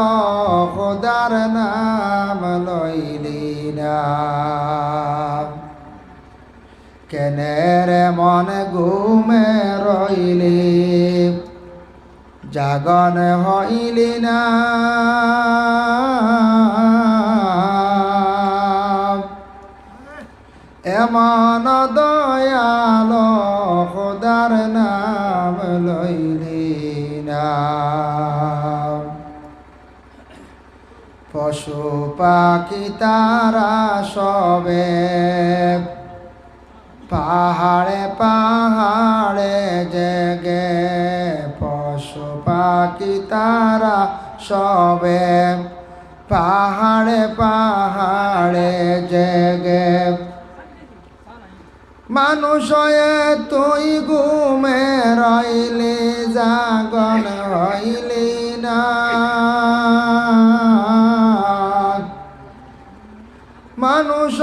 খোদার নাম লইলি না কেনের মন ঘুমে রইলি জাগন হইলি না এমন দয়াল খোদার নাম লইলি না পশু পাখি তারা সবে পাহাড়ে পাহাড়ে জেগে পশু পাখি তারা সবে পাহাড়ে পাহাড়ে জেগে মানুষ তুই ঘুমে রইলি জাগন হইলি না মানুষ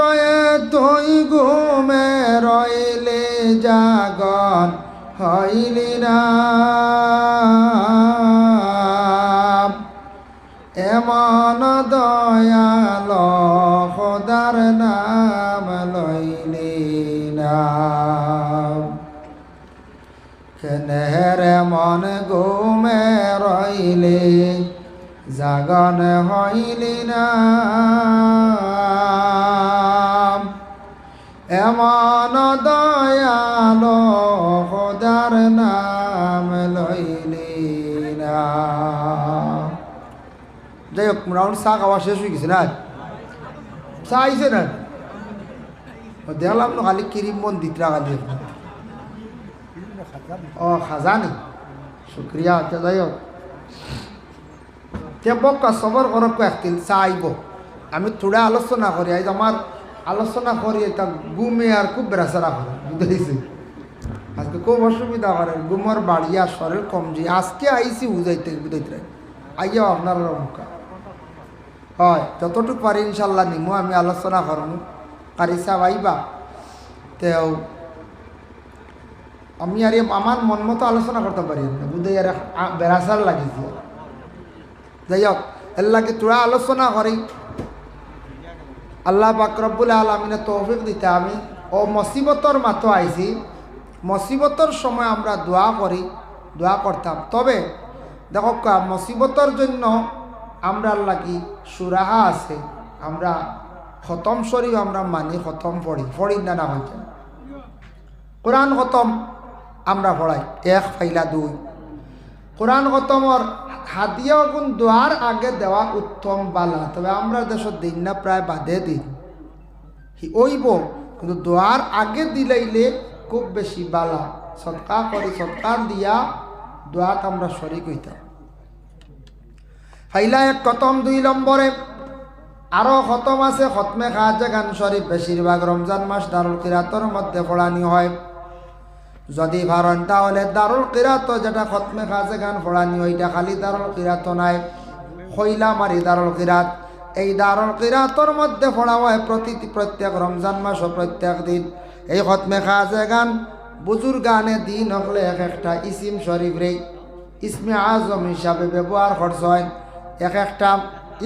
তুই ঘুমে রইলি জাগন হইলি না এমন দয়াল খোদার নাম লইলি না কেনের মন ঘুমে রইলি জাগন হইলি না এমন দয়াল খোদার নাম লইলি না যাই হোক রাউন্ড চা খাওয়া শেষ হয়ে গেছে না চা আইছে না দেখলাম না খালি কিরিম মন দিতরা খালি ও খাজা নি শুক্রিয়া যাই হোক তে বক্কা সবর করক একদিন চা আইব আমি থোড়া আলোচনা করি আজ আমার আলোচনা করি তা ঘুমে আর খুব বেড়াচারা করে বুঝেছি আজকে খুব অসুবিধা করে ঘুমর বাড়িয়া শরীর কমজি আজকে আইসি বুঝাইতে বুঝাইতে আইয়া আপনার মুখা হয় যতটুকু পারি ইনশাল্লাহ নিমু আমি আলোচনা করবো কারি সাহেব আইবা তেও আমি আর আমার মন মতো আলোচনা করতে পারি না বুঝে আর বেড়াচার লাগিয়েছি যাই হোক এল্লাহকে তোরা আলোচনা করি আল্লাহ পাক রব্বুল আলামিনে তৌফিক দিতে আমি ও মুসিবতর মাতো আইছি মুসিবতর সময় আমরা দোয়া করি দোয়া করতাম তবে দেখো মুসিবতর জন্য আমরা লাগি সুরাহা আছে আমরা খতম শরীফ আমরা মানি খতম পড়ি না হয়েছে কোরআন খতম আমরা পড়াই 1 ফাইলা 2 কোরআন খতমর হাদিয়া গুণ দোয়ার আগে দেওয়া উত্তম বালা তবে আমরা দেশের দিন না প্রায় বাদে দিন ওইব কিন্তু দোয়ার আগে দিলাইলে খুব বেশি বালা সৎকার করি সৎকার দিয়া দোয়াত আমরা শরীক হইতাম ফাইলা 1 খতম 2 নম্বরে আরও খতম আছে খতমে খাজা গান শরীফ বেশিরভাগ রমজান মাস দারুল কিরাতর মধ্যে পড়ানি হয় যদি পারেন তাহলে দারুল কিরাত যেটা খতমে খাজে গান পড়ানি ওইটা খালি দারুল কিরাত নাই, হইলা মারি দারুল কিরাত। এই দারুল কিরাতর মধ্যে পড়া হয় প্রত্যেক রমজান মাস ও প্রত্যেক দিন। এই খতমে খাজে গান বুজুর্গানে দিন হলে এক একটা ইসিম শরীফ রে ইসমে আজম হিসাবে ব্যবহার করছে হয়। এক একটা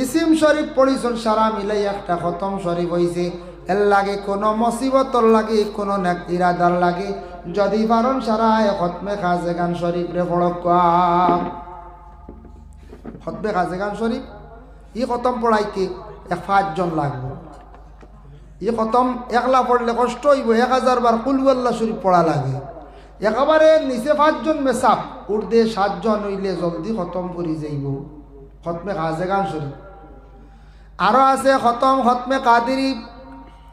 ইসিম শরীফ পড়িছন সারা মিলাই একটা খতম শরীফ হয়েছে। এর লাগে কোনো মুসিবতর লাগে কোনো নেক ইরাদার লাগে যদি পারেন সারা খতমে খাজে গান শরীফ রে পড়ক। খতমে খাজে গান শরীফ ই খতম পড়াইতে 5জন লাগবে। ই খতম একলা পড়লে কষ্ট হইব, 1000 বার কুল আল্লাহ শরীফ পড়া লাগে। একেবারে নিচে 5জন মেসাব উর্দে 7জন হইলে জলদি খতম করি যাইব খতমে খাজে গান শরীফ। আরো আছে খতমে কাদেরি।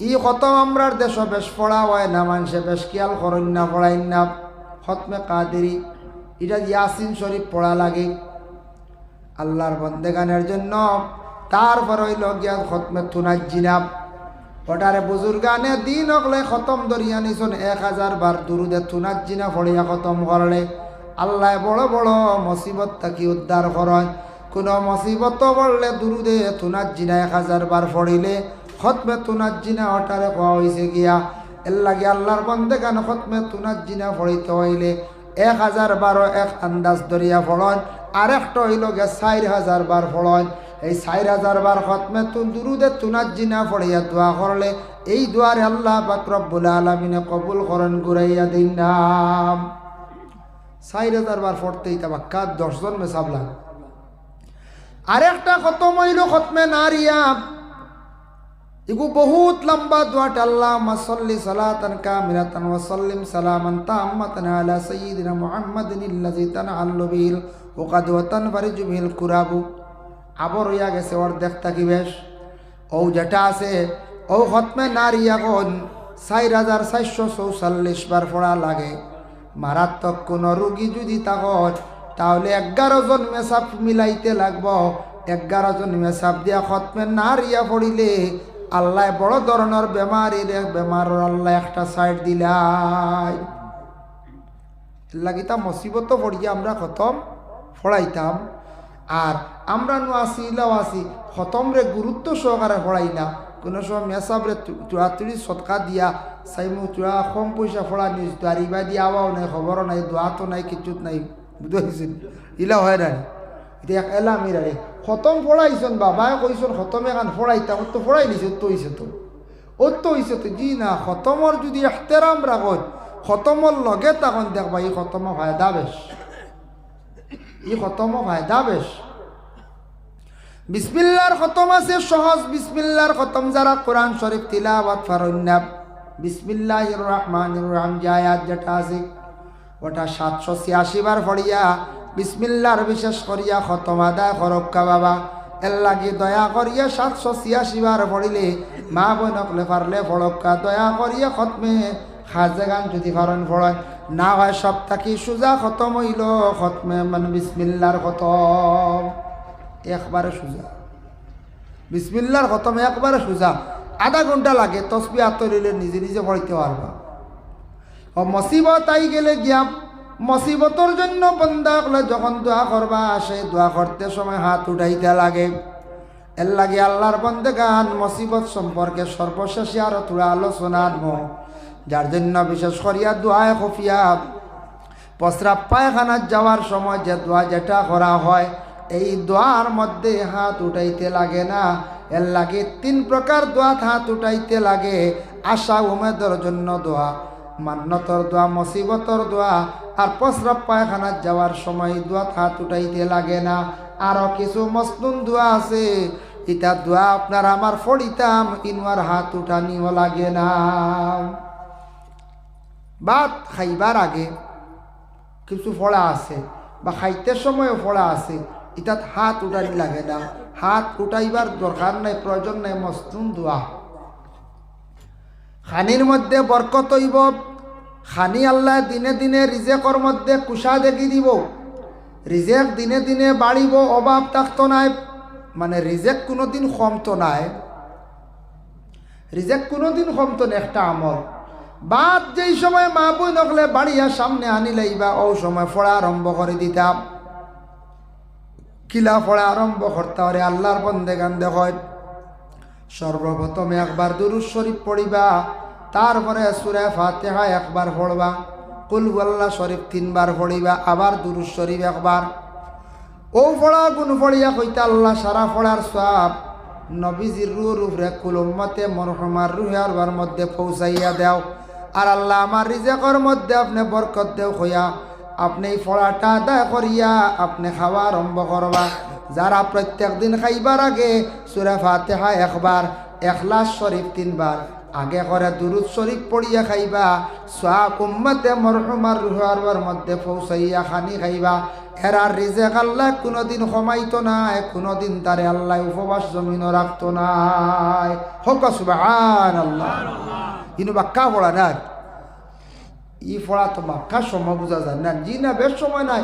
ই খতম আমরার দেশ বেশ পড়া হয় না, মানুষে বেশ খেয়াল করেন না, পড়াইন না। খতমে কাদেরি এটা ইয়াসিন শরীফ পড়া লাগে আল্লাহর বন্দেগানের জন্য। তারপর হইল গিয়া খতমে তুনাজ্জিনাব, ওটারে বুজুর্গানে দিন হকলে খতম দরিয়া নিছন 1000 বার দুরুদে তুনাজ্জিনা পড়িয়া খতম করলে আল্লাহ বড় বড় মুসিবত থাকি উদ্ধার করেন। কোনো মুসিবত পড়লে দুরুদে তুনাজ্জিনা 1000 বার পড়িলে খতমে তুনাজ্জিনা ওটারে কোয়া হয়েছে গিয়া। এর লাগে আল্লাহর বন্দেগান খতমে তুনাজ্জিনা পড়িতে হইলে 1000 বারও এক আন্দাজ দরিয়া পড়ন, আর একটা হইল গে 4000 বার পড়ন। এই 4000 বার খতমে দুরুদে তুনাজ্জিনা পড়িয়া দোয়া করলে এই দোয়ারে আল্লাহ পাক রব্বুল আলামিনে কবুল করেন ঘুরাইয়া দিন নাম। 4000 বার পড়তেই তাবাক্কা 10 জন মেসাব লাগে। আরেকটা খতম হইল খতমে নারিয়া। এগু বহুত লম্বা দোয়াটা আল্লাহুম্মা সাল্লি সালাতান কামিলাতান ওয়া সাল্লিম সালামান তাম্মাতান আলা সাইয়্যিদিনা মুহাম্মাদিন আল্লাযী তানআল্লু বিহিল উকাদ ওয়া তানফারিজু বিহিল কুরাবু। আবার হইয়া গেছে অর্ধেক থাকি বেশ। ও যেটা আছে ও খতমে নারিয়া কোন 4444 বার পড়া লাগে। মারাত্মক কোনো রোগী যদি থাকত তাহলে 11 জন মেসাব মিলাইতে লাগব। 11 জন মেসাব দিয়া খতমে নারিয়া পড়িলে আল্লাহ বড় ধরনের বেমার আল্লাহ একটা সাইড দিলাই লাগিতা মুসিবত পড়িয়া আমরা খতম পড়াইতাম। আর আমরা আসিলাও আসি খতম রে গুরুত্ব সহকারে পড়াই না। কোনো সময় মেসাবরে চুড়াতুড়ি সৎকা দিয়া সাইমু চূড়া কম পয়সা পড়া নিউজ দাঁড়িবা দিয়া আওয়াও নাই, খবরও নাই, দোয়াতো নাই, কিচ্ছুত নাই, বুঝেছেন? ইলা হয় না এতিয়া এলাম এরারে খতম পড়াইছেন বাবায় কইছেন খতম এখন পড়াইতাম তো পড়াই নিছে তো হইছে তো হইছে তো জি না। খতমর যদি এহতেরাম রাখত খতমর লগে তখন দেখবা এই খতম ফায়দা বেশ, এই খতম ফায়দা বেশ। বিসমিল্লাহর খতম আছে সহজ। বিসমিল্লাহর খতম যারা কোরআন শরীফ তিলাওয়াত ফারন্না বিসমিল্লাহির রহমানির রহিম যে আয়াত যেটা আছে ওটা 786 বার পড়িয়া বিসমিল্লাহর বিশেষ করিয়া খতম আদায় করক্কা বাবা। এর লাগি দয়া করিয়া 786 বার পড়িলে মা বোনকলে পারলে পড়ক্কা দয়া করিয়া খতমে খাজে গান যদি পারেন পড়েন না হয় সব থাকি সোজা খতম হইল খতমে মানে বিসমিল্লাহর খতম একবারে সোজা। বিসমিল্লাহর খতম একবারে সোজা, আধা ঘন্টা লাগে। তসবিহ আতরিলে নিজে নিজে পড়িতে পারবা। ও মুসিবত আই গেলে গিয়া মুসিবতর জন্য বন্দা হলে যখন দোয়া করবা আসে দোয়া করতে সময় হাত উঠাইতে লাগে। এর লাগে আল্লাহর বন্দেগান মুসিবত সম্পর্কে সর্বশেষে আরো থোড়া আলোচনা আনবো, যার জন্য বিশেষ করিয়া দোয়ায় খুফিয়া প্রস্রাব পায়খানার যাওয়ার সময় যে দোয়া যেটা করা হয় এই দোয়ার মধ্যে হাত উঠাইতে লাগে না। এর লাগে 3 প্রকার দোয়া হাত উঠাইতে লাগে। আশা উমেদের জন্য দোয়া, মান্নতর দোয়া, মুসিবতর দোয়া, আর প্রস্রাব পায়খানার যাওয়ার সময় দোয়া হাত উঠাইতে লাগে না। আরো কিছু মসনুন দোয়া আছে এটা দোয়া আপনার আমার ফড়িতাম ইনওয়ার হাত উঠানিও লাগে না। ভাত খাইবার আগে কিছু ফড়া আছে বা খাইতে সময়ও ফড়া আছে, এটাত হাত উঠানি লাগে না। হাত উঠাইবার দরকার নাই, প্রয়োজন নাই। মসনুন দোয়া খানির মধ্যে বরকত হইব। খানি আল্লাহ দিনে দিনে রিজেকর মধ্যে কুশা দেখি দিব। রিজেক দিনে দিনে বাড়িব, অভাব থাকতো নাই। মানে রিজেক কোনোদিন কমতো নাই, রিজেক কোনোদিন কমতো না। একটা আমল বাদ যেই সময় মা বই নকলে বাড়িয়া সামনে আনি লাইবা ও সময় পড়া আরম্ভ করে দিতাম। কিলা পড়া আরম্ভ করতে হরে আল্লাহর বন্দেগান দেখয় সর্বপ্রথমে একবার দুরূদ শরীফ পড়িবা, তারপরে সূরা ফাতিহা একবার পড়বা, কুল হুয়াল্লাহ শরীফ 3 বার পড়িবা, আবার দুরূদ শরীফ একবার। ও পড়া গুণ পড়িয়া কইতা আল্লাহ সারা পড়ার সওয়াব নবীজির রূহের উপরে কুল উম্মতে মরহুমার রুহের বার মধ্যে পৌঁছাইয়া দেও। আর আল্লাহ আমার রিজেকের মধ্যে আপনি বরকত দেও হইয়া আপনি এই পড়াটা আদায় করিয়া আপনি খাওয়া আরম্ভ করবা। যারা প্রত্যেক দিন খাইবার আগে সূরা ফাতিহা একবার, ইখলাস শরীফ 3 বার আগে করে দুরূদ শরীফ পড়িয়া খাইবা, সওয়াব উম্মতে মরহুমার রুহের বার মধ্যে পৌঁছাইয়া খানি খাইবা। এরার রিজেক আল্লাহ কোনোদিন কমাইতো নাই, কোনোদিন তারে আল্লাহ উপবাস জমিনও রাখতো নাই। হোক সুবহানাল্লাহ। ইনু বাক্কা পড়া না, ই পড়া তো বাক্কার সময় বোঝা যায় না, জি না বেশ সময় নাই,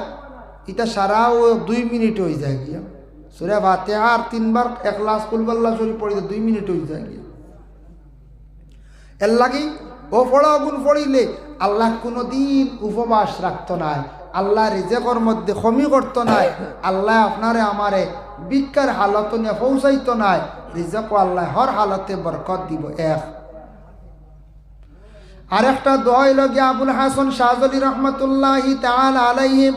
এটা সারাও 2 মিনিট হয়ে যায় গিয়া। সূরা ফাতিহা 3 বার ইখলাস কুল হুয়াল্লাহ শরীফ পড়িতে 2 মিনিট হয়ে যায় গিয়া। এর লাগি ও পড়া গুণ পড়িলে আল্লাহ কোনোদিন উপবাস রাখতো নাই, আল্লাহ রিজেকের মধ্যে কমি করতো নাই, আল্লাহ আপনারে আমারে ভিক্ষার হালত নিয়ে পৌঁছাইতো নাই, রিজেক আল্লাহ হর হালতে বরকত দিব। আরেকটা দোয়া হইল গিয়া আবুল হাসান শাহজালি রহমতুল্লাহি তাআলা আলাইহি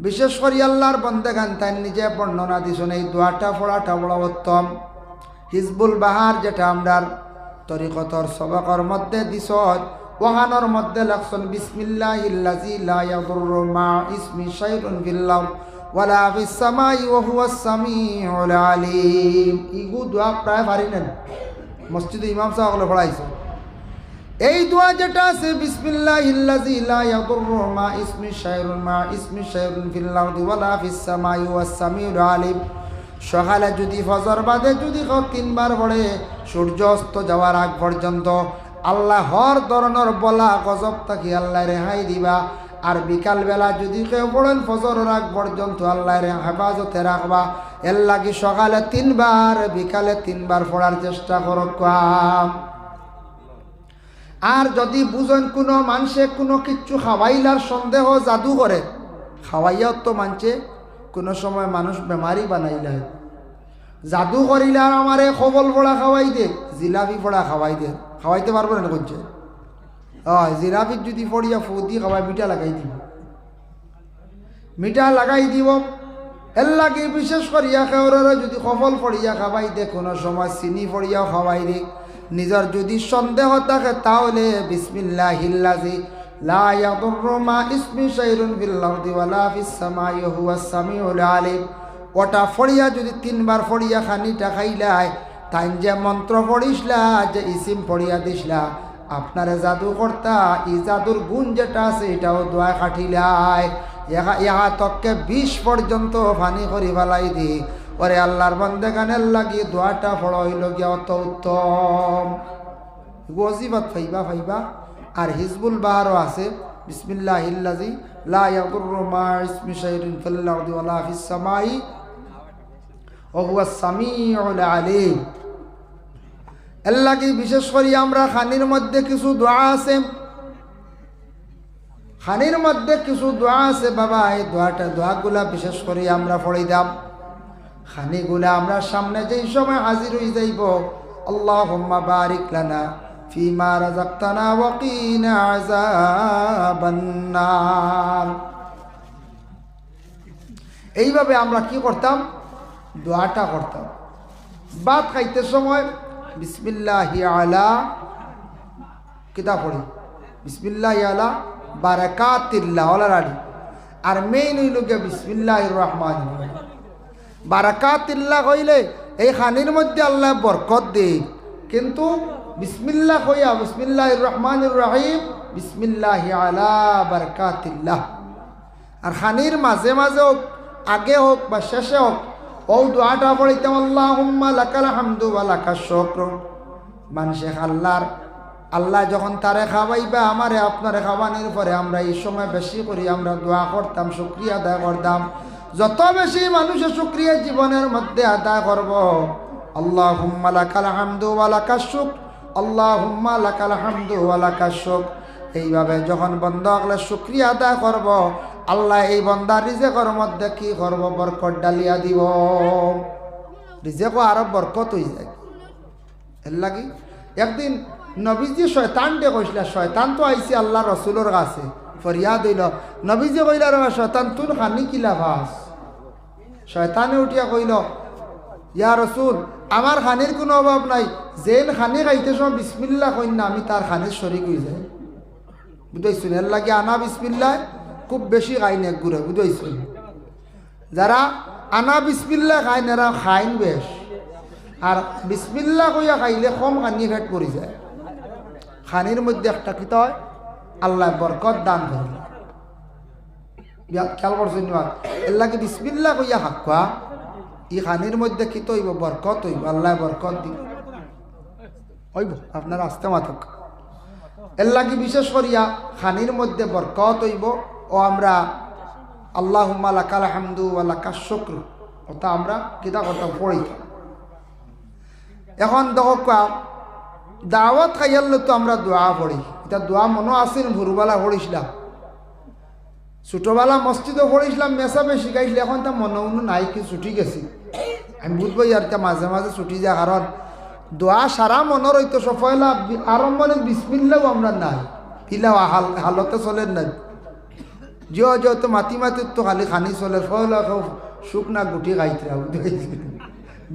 বিশেষ করে আল্লাহর বন্দেগান তাই নিজে বর্ণনা দিছেন এই দোয়াটা পড়াটা বড় উত্তম। হিজবুল বাহার যেটা আমরার তরিকতর সবকর মধ্যে দিছত ওহানোর মধ্যে লেখছেন বিসমিল্লাহিল্লাযী লা ইয়াদুররু মা ইসমি শাইউন ফিল আরদ ওয়ালা ফিস সামাই ওয়া হুয়াস সামিউল আলীম। ইগু দোয়া প্রায় পারি না, মসজিদে ইমাম সাহেব পড়াইছে। এই দোয়া যেটা আছে বিসমিল্লাহিল্লাযী লা ইয়াদুররু মা ইসমি শাইউন ফিল আরদি ওয়ালা ফিস সামাই ওয়াস সামিউল আলীম, সকালে যদি ফজর বাদে যদি 3 বার পড়ে সূর্য অস্ত যাওয়ার আগ পর্যন্ত আল্লাহ হর ধরনের বলা গজব থাকি আল্লাহ রেহাই দিবা। আর বিকাল বেলা যদি কেউ পড়েন ফজরের আগ পর্যন্ত আল্লাহর হেফাজতে রাখবা। এর লাগি সকালে 3 বার বিকালে 3 বার পড়ার চেষ্টা করক। আর যদি বুঝেন কোনো মানুষে কোনো কিচ্ছু খাওয়াইলার সন্দেহ জাদু করে, খাওয়াইয়াও তো মানছে কোনো সময় মানুষ বেমারি বানাইলে, জাদু করিলে আর আমারে খবল পড়া খাওয়াই দে, জিলাপি পড়া খাওয়াই দে, খাওয়াইতে পারবো না করছে। জিলাপির যদি পড়িয়া ফুদি খাওয়াই মিঠা লাগাই দিব, মিঠা লাগাই দিব। এর লাগে বিশেষ করিয়া কেউরে যদি খবল পড়িয়া খাওয়াই দে, কোনো সময় চিনি পড়িয়াও খাওয়াই দে। নিজের যদি সন্দেহ থাকে তাহলে বিসমিল্লাহিল্লাযী লা ইয়াদুররু মা ইসমি শাইউন ফিল আরদি ওয়ালা ফিস সামাই ওয়া হুয়াস সামিউল আলীম, ওটা ফড়িয়া যদি 3 বার ফড়িয়া খানিটা খাইলাই, তাই যে মন্ত্র পড়িসলা যে ইসিম পড়িয়া দিসলা আপনারে জাদু করতা, এই জাদুর গুণ যেটা আছে এটাও দোয়া খাটিলাই, ইহা তককে 20 পর্যন্ত ফানি করি ফেলাই দি। ওরে আল্লাহর বন্দেগানের লাগি দোয়াটা পড়া হইল গিয়া অত উত্তম। ওয়াজিবাত ফাইবা। আর হিজবুল বাহারও আছে বিসমিল্লাহিল্লাযী লা ইয়াদুররু মা ইসমি শাইউন ফিল আরদি ওয়ালা ফিস সামাই ওয়া হুয়াস সামিউল আলীম। এর লাগি বিশেষ করে আমরা খানির মধ্যে কিছু দোয়া আছে, খানির মধ্যে কিছু দোয়া আছে বাবা, এই দোয়াগুলা বিশেষ করে আমরা পড়ে দাম। খানিগুলা আমরা সামনে যেই সময় হাজির হয়ে যাইব, আল্লাহুম্মা বারিক লানা ফিমা রাযাকতানা ওয়া কিনা আযাবান নার। এইভাবে আমরা কি করতাম, দোয়াটা করতাম। ভাত খাইতে সময় বিসমিল্লাহি আলা কিতা পড়ি, বিসমিল্লাহি আলা বারাকাতিল্লাহ অলরাডি। আর মেইন হইল গিয়া বিসমিল্লাহির রহমানির রহিম। বারাকাতিল্লাহ কইলে এই খানির মধ্যে আল্লাহ বরকত দেয়, কিন্তু বিসমিল্লাহ কইয়া বিসমিল্লাহির রহমানির রহিম, বিসমিল্লাহি আলা বারাকাতিল্লাহ। আর খানির মাঝে মাঝে হোক, আগে হোক বা শেষে হোক, ও দোয়াটা পড়িতাম আল্লাহুম্মা লাকাল হামদু ওয়া লাকাশ শুকরু। মানুষে আল্লাহ যখন তারে খাওয়াইবা আমারে আপনারে খাওয়ানোর পরে আমরা এই সময় বেশি করি আমরা দোয়া করতাম, শুকরিয়া আদায় করতাম। যত বেশি মানুষের শুকরিয়া জীবনের মধ্যে আদায় করব, আল্লাহুম্মা লাকাল হামদু ওয়া লাকাশ শুকরু আল্লাহুম্মা লাকাল হামদু ওয়া লাকাশ শুকর। এইভাবে যখন বন্ধ হলে শুকরিয়া আদায় করব, আল্লাহ এই বান্দার রিজেকের মধ্যে কি করব? বরকত ডালিয়া দিব। রিজেকও আরো বরকত হয়ে যায়। এর লাগি একদিন নবীজি শয়তানকে কইছিল, শয়তান তো আইছে আল্লাহ রসুলের কাছে, ফরিয়াদ হইল। নবীজি কইল, রে শয়তান তুন খানি কিলা ভাস? শয়তানে উঠিয়া কইল, ইয়া রসুল, আমার খানির কোনো অভাব নাই, যেন খানি খাইতে সময় বিসমিল্লাহ কইন না, আমি তার খানির শরিক হয়ে যাই। বুঝাইছুন? এর লাগে আনা বিসমিল্লাহ খুব বেশি খাইন এক ঘুরে। বুঝাইছুন? যারা আনা বিসমিল্লাহ খাইন এরা খাইন বেশ, আর বিসমিল্লাহ কইয়া খাইলে কম খানি ফেট পড়ে যায়। খানির মধ্যে একটা কিতা হয়, আল্লাহ বরকত দান করে। খেয়াল করছেন? এর লাগে বিসমিল্লাহ কইয়া হাক্কা, ই খানির মধ্যে কি হইব? বরকত হইব, আল্লাহ বরকত দিব। হইব আপনার আস্তে মাথক। এর লাগে বিশেষ করিয়া খানির মধ্যে বরকত হইব। ও আমরা আল্লাহুম্মা লাকাল হামদু ওয়া লাকাশ শুকর ওটা আমরা কিতা করতাম? পড়িতাম। এখন দেখো দাওয়াত খাইয়ালে তো আমরা দোয়া পড়ি। এটা দোয়া মনে আসেন? ভোরবেলা পড়িছিলাম, ছোটবেলা মসজিদও পড়িছিলাম, মেসাবে শিখাইছিল। এখন তা মনে নাই, কি ছুটি গেছি। আমি বুঝবো আর মাঝে মাঝে ছুটি যায়, কারণ দোয়া সারা মনের হইতো সফলা আরম্ভনে বিসমিল্লাও আমরা নাই, পিলাও হালতে চলেন নাই। যেহেতু মাতি মাতির তো খালি খানি চলে, ফয়লা শুকনা গুটি খাইতে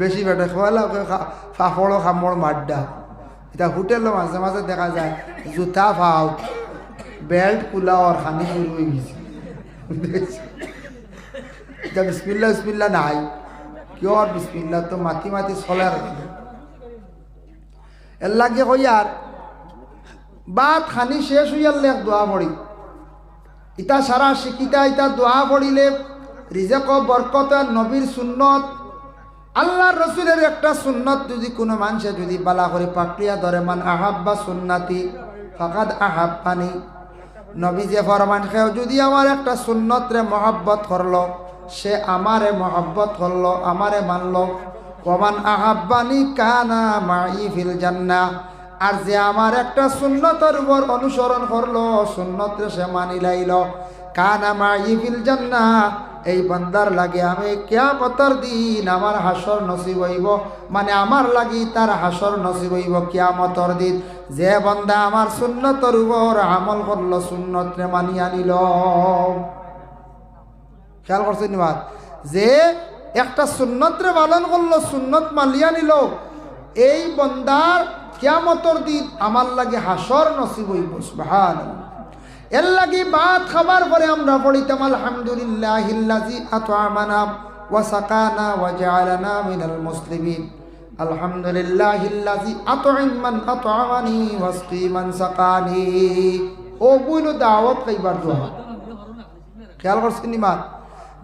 বেশি বেটে, ফয়লা ফাফড় খামড় মাড্ডা। এটা হোটেলও মাঝে মাঝে দেখা যায় জুতা ফাও, বেল্ট কুলাওয়ার খানি শুরু হয়ে গেছে। এটা বিসমিল্লা বিসমিল্লা নাই, কিয় আর বিসমিল্লা তো মাতি মাতি চলে। আর এর লাগে কইয়ার বাদ খানি শেষ হইয়ালে এক দোয়া পড়ি। ইটা সারা শিকিতা ইটা দোয়া পড়িলে রিজেক বরকত, নবীর সুন্নত, আল্লাহর রসুলের একটা সুন্নত যদি কোনো মানুষে যদি বালা করে পাকড়িয়া ধরে, মান আহাব্বা সুন্নাতি ফাকাদ আহাব্বানি। নবী যে ফরমান খেয়েও যদি আমার একটা সুন্নত রে মহব্বত করলো, সে আমারে মহব্বত করলো, আমারে মানলো। ওমান আহাব্বানি কানা মাই ফিল জান্নাহ। আর যে আমার একটা সুন্নতের উপর অনুসরণ করলো, সুন্নত রে সে মানি লাইল, কানা মাই ফিল জান্নাহ। এই বান্দার লাগে আমি কিয়ামতের দিন আমার হাসর নসিব হইব, মানে আমার লাগি তার হাসর নসিব হইব কিয়ামতের দিন। যে বান্দা আমার সুন্নতের উপর আমল করলো, সুন্নত রে মানি আনিল। খেয়াল করছেন? যে একটা সুন্নত রে পালন করলো, সুন্নত মালিয়া নিল, এই বান্দার কিয়ামতের দিন আমার লাগে হাসর নসিব হইব। সুবহানাল্লাহ। এর লাগি ভাত খাবার পরে আমরা পড়িতাম আলহামদুলিল্লাহিল্লাযী আত'আমানা ওয়া সাকানা ওয়া জাআলানা মিনাল মুসলিমিন। আলহামদুলিল্লাহিল্লাযী আত'আম মান আত'আমানি ওয়াসকি মান সাকানি। ও বুইলো দাওয়াত খাইবার দোয়া। খেয়াল করছেন?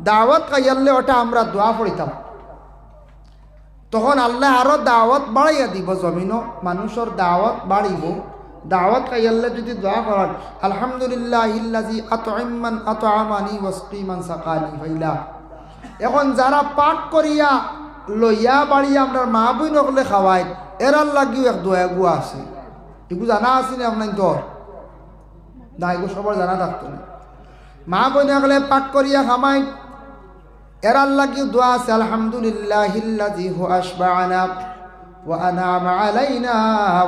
দাওয়াত খাইয়ালে ওটা আমরা দোয়া পড়িতাম। তখন আল্লাহ আরো দাওয়াত বাড়াইয়া দিব, জমিনও মানুষের দাওয়াত বাড়িব। দাওয়াত খাইয়ালে যদি দোয়া করেন আলহামদুলিল্লাহিল্লাযী আত'আম মান আত'আমানি ওয়াসকি মান সাকানি ফাইলা। এখন যারা পাঠ করিয়া লইয়া বাড়িয়া আমরা মা বই নকলে খাওয়াই, এরার লাগিও এক দোয়া গুয়া আছে। এগুলো জানা আছে না আপনার? তোর না, এগুলো সবার জানা থাকতো না। মা বই নকলে পাঠ করিয়া খামাই, এরার লাগিও দোয়া আছে আলহামদুলিল্লাহিল্লাযী হু আশবা'না ওয়া আন'আমা আলাইনা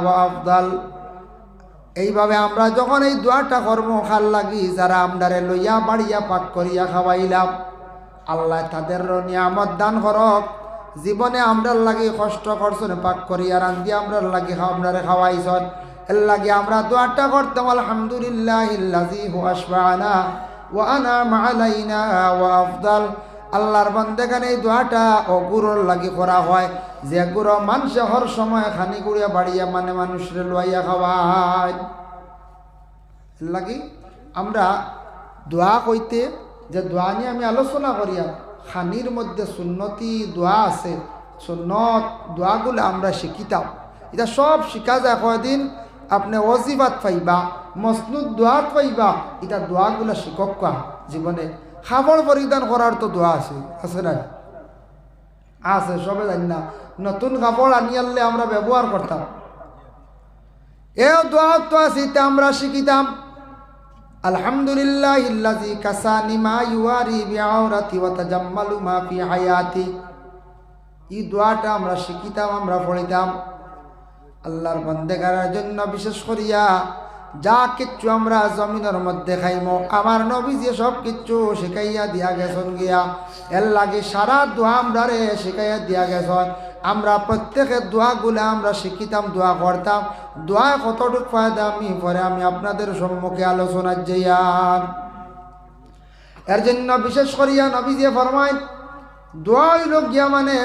ওয়া আফদাল। এইভাবে আমরা যখন এই দোয়াটা কর্ম খাল লাগি, যারা আমরারে লইয়া বাড়িয়া পাক করিয়া খাওয়াইলাম, আল্লাহ তাদের নিয়ামত দান করক। জীবনে আমরার লাগি কষ্ট করছেন, পাক করিয়া রান্ধি আমরার লাগি আমরারে খাওয়াইছেন, এর লাগে আমরা দোয়াটা করতাম আলহামদুলিল্লাহিল্লাযী হু আশবা'না ওয়া আন'আমা আলাইনা ওয়া আফদাল। আল্লাহর বান্দাগানে এই দোয়াটা অগুরোর লাগি করা হয়, যে গুরো মানুষে হর সময় খানি করিয়া বাড়িয়া মানে মানুষরে লইয়া খাওয়ায়। লাগি আমরা দোয়া কইতে যে দোয়া নিয়ে আমি আলোচনা করিয়া, খানির মধ্যে সুন্নতি দোয়া আছে, সুন্নত দোয়াগুলো আমরা শিখিতাম। এটা সব শিখা যায়। কয়দিন আপনি ওয়াজিবাত পাইবা, মসনুদ দোয়াত পাইবা, এটা দোয়াগুলো শিকক জীবনে। খাবার পরিধান করার তো দোয়া আছে না? আছে, সবে জানি না। নতুন কাপড় আনিয়ালে আমরা ব্যবহার করতাম, এ দোয়া তো আসিতে আমরা শিখিতাম আলহামদুলিল্লাহিল্লাযী কাসানি মা ইউয়ারি বিআওরাতি ওয়া তাজাম্মালু মা ফি হায়াতি। এই দোয়াটা আমরা শিখিতাম, আমরা পড়িতাম। আল্লাহর বান্দাগারের জন্য বিশেষ করিয়া যা কিচ্ছু আমরা জমিনের মধ্যে খাইমো আমার নবী যে সব কিচ্ছু শিখাইয়া দিয়া গেছেন গিয়া এর লাগে সারা দোয়া আমরা রে শিখাইয়া দিয়া গেছেন। আমরা প্রত্যেকের দোয়াগুলো আমরা শিখিতাম, দোয়া করতাম। দোয়া কতটুকু ফায়দা আমি পরে আমি আপনাদের সম্মুখে আলোচনা যাইয়াম। এর জন্য বিশেষ করিয়া নবী যে ফরমায় দোয়া হইল গিয়া মানে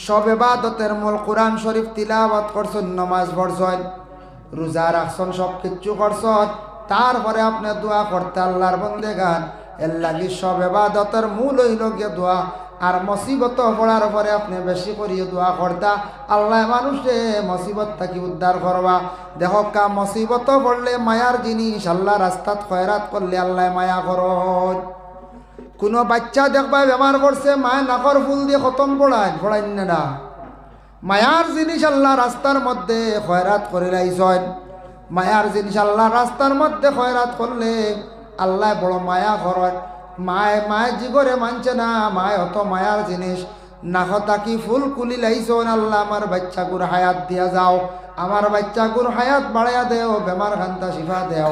সব ইবাদতের মূল। কোরআন শরীফ তিলাওয়াত করছেন, নামাজ পড়ছেন, রোজা রাখছেন, সব কিচ্ছু করছেন, তারপরে আপনি দোয়া করতে আল্লাহর বান্দাগান এর লাগি সব ইবাদতের মূল হইল গিয়া দোয়া। আর মুসিবত পড়ার পরে আপনি বেশি করিয়ে দোয়া করতা আল্লাহ মানুষে মুসিবত থাকি উদ্ধার করবা। দেখো কা মুসিবত পড়লে মায়ার জিনিস আল্লাহ রাস্তাত খয়রাত করলে আল্লাহ মায়া করত। কোনো বাচ্চা দেখবা বেমার করছে মায় নাকর ফুল দিয়ে খতম পড়াইন না। মায়ার জিনিস আল্লাহ রাস্তার মধ্যে খয়রাত করে লাইছেন। মায়ার জিনিস আল্লাহ রাস্তার মধ্যে খয়রাত করলে আল্লাহ বড় মায়া করেন। মায় জিগরে মানছে না, মায় অত মায়ার জিনিস নাকতা কি ফুল কুলি লাইছেন। আল্লাহ আমার বাচ্চাগুর হায়াত দিয়া যাও, আমার বাচ্চাগুর হায়াত বাড়াইয়া দেও, বেমার খান্তা শিফা দেও।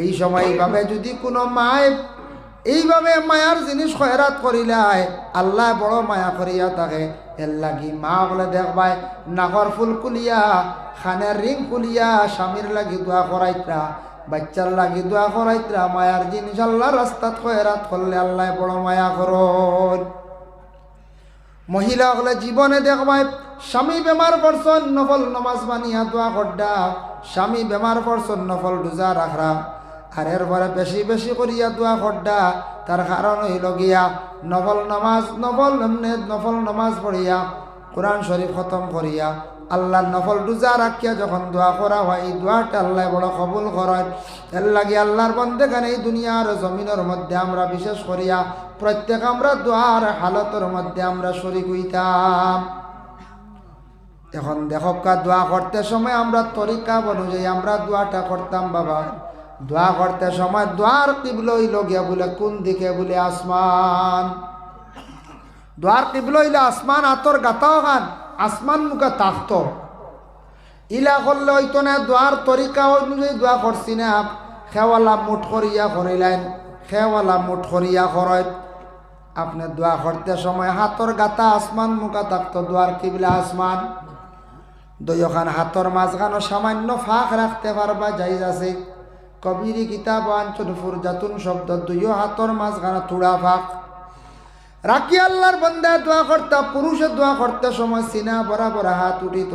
এই সময় এইভাবে যদি কোনো মায় এইভাবে মায়ার জিনিস খয়রাত করিলাই আল্লাহ বড় মায়া করিয়া থাকে। এর লাগি মা বলে দেখবাই নাকর ফুল কুলিয়া খানের রিং কুলিয়া স্বামীর লাগি দোয়া করাইতরা, বাচ্চার লাগি দোয়া করাইতরা। মায়ার জিনিস আল্লাহ রাস্তাত খয়রাত করলে আল্লাহ বড় মায়া করন। মহিলা হলে জীবনে দেখবাই স্বামী বেমার পড়ছন নফল নমাজ বানিয়া দোয়া করডা, স্বামী বেমার পড়ছন নফল রোজা রাখরা। আর এরপরে বেশি বেশি করিয়া দোয়া করডা, তার কারণ হইল গিয়া নফল নমাজ পড়িয়া কোরআন শরীফ খতম করিয়া আল্লাহর নফল রোজা রাখিয়া যখন দোয়া করা হয় এই দোয়াটা আল্লাহ বড় কবুল করেন। এর লাগে আল্লাহর বান্দাগান এই দুনিয়ার জমিনের মধ্যে আমরা বিশেষ করিয়া প্রত্যেক আমরা দোয়ার হালতের মধ্যে আমরা শরীক হইতাম। এখন দেখো দোয়া করতে সময় আমরা তরিকা অনুযায়ী আমরা দোয়াটা করতাম। বাবা দোয়া করতে সময় দোয়ার কিবলা হইল গিয়া বলে কোন দিকে বলে আসমান। দোয়ার কিবলা হইলে আসমান, আতর গাতাও খান আসমান মুখে তাকত ইলা করলে হইতো না। দোয়ার তরিকা অনুযায়ী দোয়া করছি না, খেওয়ালা মুঠ করিয়া করিলেন, খেওয়ালা মুঠ করিয়া করেন। আপনি দোয়া করতে সময় হাতর গাতা আসমান মুখা তাকত, দোয়ার কিবলা আসমান। দুইখান হাতর মাঝখানো সামান্য ফাঁক রাখতে পারবা জায়েজ আছে। কবিরি কিতাব আনছুন ফুরজাতুন শব্দ দুইও হাতর মাঝখানে তুড়া ফাঁক রাখি আল্লাহর বান্দায় দোয়া করতা। পুরুষের দোয়া করতে সময় সিনা বরাবর হাত উঠিত,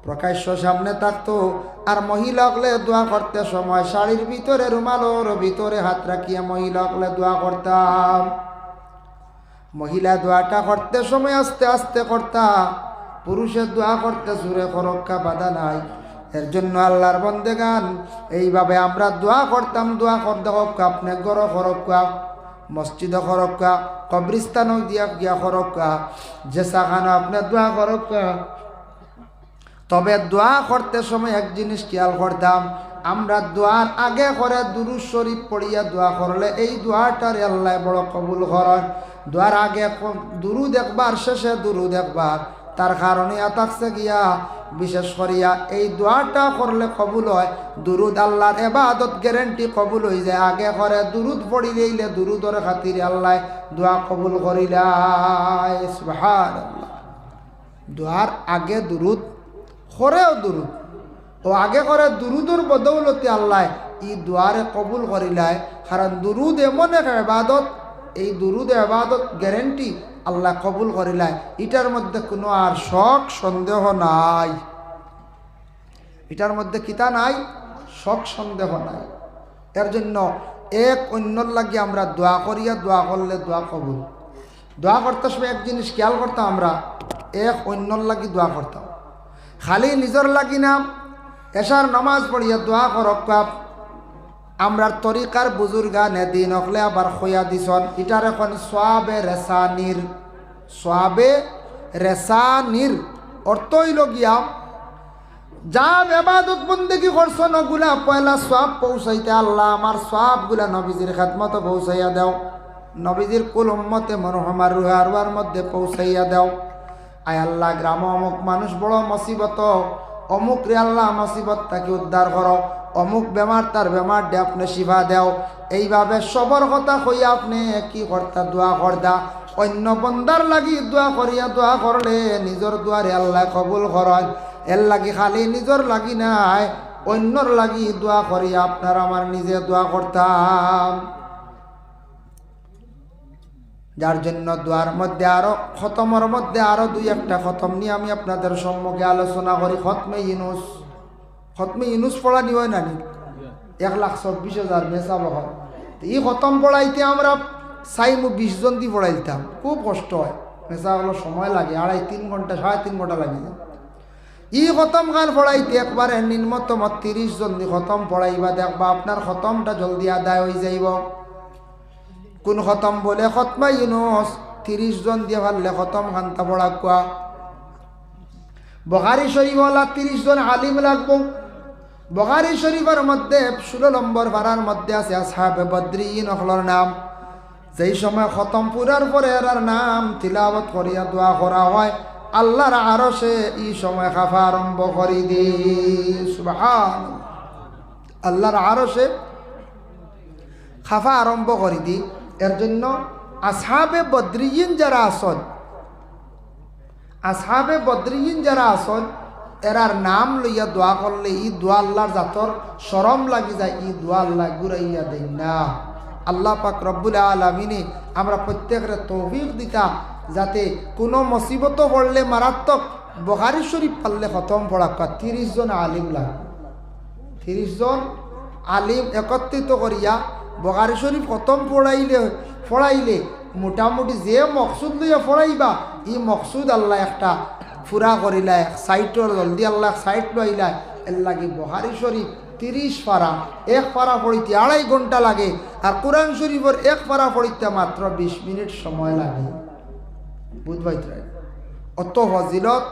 প্রকাশ্য সামনে থাকতো। আর মহিলা হলে দোয়া করতে সময় শাড়ির ভিতরে রুমালোর ভিতরে হাত রাখিয়া মহিলা হলে দোয়া করতাম। মহিলা দোয়াটা করতে সময় আস্তে আস্তে করতা, পুরুষের দোয়া করতে জোরে খরক্কা বাধা নাই। এর জন্য আল্লাহর বান্দাগান এইভাবে আমরা দোয়া করতাম। দোয়া করতে হোক আপনি গড় খরক্কা, মসজিদ খরক্কা, কবরিস্তান দিয়া গিয়া খরক্কা, যেসাখানো আপনি দোয়া খরক্কা। তবে দোয়া করতে সময় এক জিনিস খেয়াল করতাম, আমরা দোয়ার আগে করে দুরূদ শরীফ পড়িয়া দোয়া করলে এই দোয়াটারে আল্লাহ বড় কবুল করেন। দোয়ার আগে দুরূদ একবার, শেষে দুরূদ একবার। তার কারণে থাকছে গিয়া বিশেষ করিয়া এই দোয়াটা করলে কবুল হয়। দুরুদ আল্লাহর ইবাদত গ্যারান্টি কবুল হয়ে যায়। আগে করে দুরুদ পড়িলেইলে দুরুদর খাতিরে আল্লাহ দোয়া কবুল করিলাই। সুবহানাল্লাহ। দোয়ার আগে দুরুদ, করেও দুরুদ, ও আগে করে দুরুদর বদৌলতে আল্লাহ এই দোয়ারে কবুল করিলাই। কারণ দুরুদ এমন এক ইবাদত, এই দুরুদ ইবাদত গ্যারান্টি আল্লাহ কবুল করিলাই। এটার মধ্যে কোনো আর শক সন্দেহ নাই, এটার মধ্যে কিতা নাই, শক সন্দেহ নাই। এর জন্য এক অন্যর লাগিয়ে আমরা দোয়া করিয়া দোয়া করলে দোয়া কবুল। দোয়া করতে সময় এক জিনিস খেয়াল করতাম, আমরা এক অন্যর লাগি দোয়া করতাম, খালি নিজের লাগি না। এশার নামাজ পড়িয়া দোয়া করক আমরার তরিকার বুজুর্গা নেদিন হলে আবার খোয়া দিছন। এটার এখন সোয়াবে রেসানির, সোয়াবে রেসানির অর্থ হইল গিয়া যা ইবাদত বন্দেগী করছেন ওগুলা পয়লা সওয়াব পৌঁছাইতে আল্লাহ আমার সওয়াবগুলা নবীজির খেদমত পৌঁছাইয়া দাও, নবীজির কুল উম্মতে মরহুমার রুহে আরওয়ার মধ্যে পৌঁছাইয়া দাও। আয় আল্লাহ গ্রাম অমুক মানুষ বড় মুসিবত, অমুক রে আল্লাহ মুসিবত তাকে উদ্ধার করো, অমুক বেমার তার বেমার দে আপনি শিফা দেও। এইভাবে সবর কথা কইয়া আপনি কি করতা দোয়া করদা, অন্য বন্দার লাগি দোয়া করিয়া দোয়া করলে নিজের দোয়ারে আল্লাহ কবুল করেন। এর লাগি খালি নিজের লাগি নাই, অন্যর লাগি দোয়া করিয়া আপনার আমার নিজে দোয়া করতাম। যার জন্য দোয়ার মধ্যে আরো খতমের মধ্যে আরো দুই একটা খতম নিয়ে আমি আপনাদের সম্মুখে আলোচনা করি। খতমে ইউনুস, খতমে ইউনুস পড়া নি হয় না নি 1,24,000 মেসা বহর। এই খতম পড়াইতে আমরা চাইমু 20 জন দিয়ে পড়াইতাম, খুব কষ্ট হয়। মেসা হলো সময় লাগে 2.5-3 ঘন্টা 3.5 ঘন্টা লাগে যায়। ই খতম গান পড়াইতে একবারে নিম্নতম 30 জন দিয়ে খতম পড়াইবা, দেখবা আপনার খতমটা জলদি আদায় হয়ে যাইব। কোন খতম বলে খতমা ইউনুস 30 জন দিয়ে পারলে খতম খান্তা পড়া কোয়া। বুখারী শরীফওয়ালা 30 জন আলিম লাগবো। বুখারী শরীফের মধ্যে 16 নম্বর পারার মধ্যে আছে আসহাবে বদরিন হলর নাম। যেই সময় খতম পুরার পরে এর নাম তিলাওয়াত করিয়া দোয়া করা হয়, আল্লাহর আরশে এই সময় খাফা আরম্ভ করি দি। সুবহানাল্লাহ, আল্লাহর আরশে খাফা আরম্ভ করি দি। এর জন্য আসহাবে বদরিন যারা আসন, আসহাবে বদরিন যারা আসন এরার নাম লইয়া দোয়া করলে ই দোয়া আল্লাহর জাতর শরম লাগি যায়, ই দোয়া আল্লাহ ঘুরাইয়া দেন না। আল্লাহ পাক রব্বুল আলামিনে আমরা প্রত্যেকের তৌফিক দিতা যাতে কোনো মুসিবত পড়লে মারাত্মক বুখারী শরীফ পারলে খতম পড়া। 30 জন আলিম লাগে, 30 জন আলিম একত্রিত করিয়া বুখারী শরীফ খতম পড়াইলে মোটামুটি যে মকসুদ লইয়া পড়াইবা ই মকসুদ আল্লাহ একটা ফুরা করিলা, এক সাইটর জলদি আল্লাহ সাইট লইলা। এর লাগে বুখারী শরীফ 30 পারা, এক পারা পড়িতে 2.5 ঘন্টা লাগে, আর কোরআন শরীফের এক পারা পড়িতে মাত্র 20 মিনিট সময় লাগে। বুঝবাই অত ফজিলত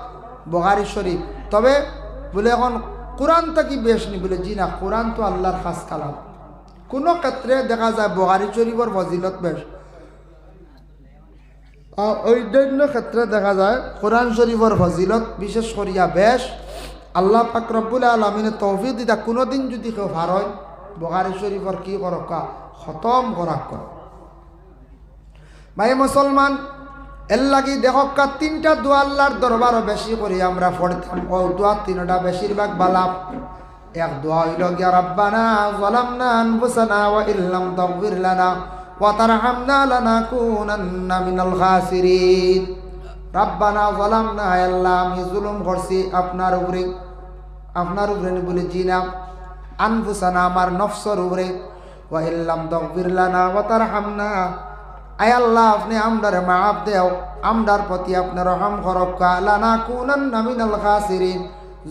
বুখারী শরীফ। তবে বলে এখন কোরআন কি বেশ নি বলে, জি না, কোরআন তো আল্লাহর খাস কালাম। কোনো ক্ষেত্রে দেখা যায় বুখারী শরীফের ফজিলত বেশ, অন্যান্য ক্ষেত্রে দেখা যায় কোরআন শরীফের ফজিলত বিশেষ করিয়া বেশ। আল্লাহ পাক রব্বুল আলামিনে তৌফিক দিতা কোনোদিন যদি কেউ ভারয় বুখারী শরীফের কি করকা খতম করাক্কা। ভাই মুসলমান, এর লাগি দেখক্কা 3টা দোয়া আল্লাহর দরবারও বেশি করি আমরা পড়তাম। ও দোয়া 3টা বেশিরভাগ বালাপ। এক দোয়া হইল গিয়া রব্বানা যালামনা আনফুসানা ওয়া ইল্লাম তাগফির লানা ওয়া তারহামনা লানাকুনান্না মিনাল খাসিরিন। রব্বানা যালামনা, আল্লাহ আমি জুলুম করছি আপনার উপরে, আপনার উপরে বলে জি না, আনফুসানা আমার নফসের উপরে, ওয়া ইল্লাম তাগফির লানা ওয়া তারহামনা, আয় আল্লাহ আপনি আমরারে মাফ দেও, আমরার প্রতি আপনার রহম করক্কা, লানাকুনান্না মিনাল খাসিরিন,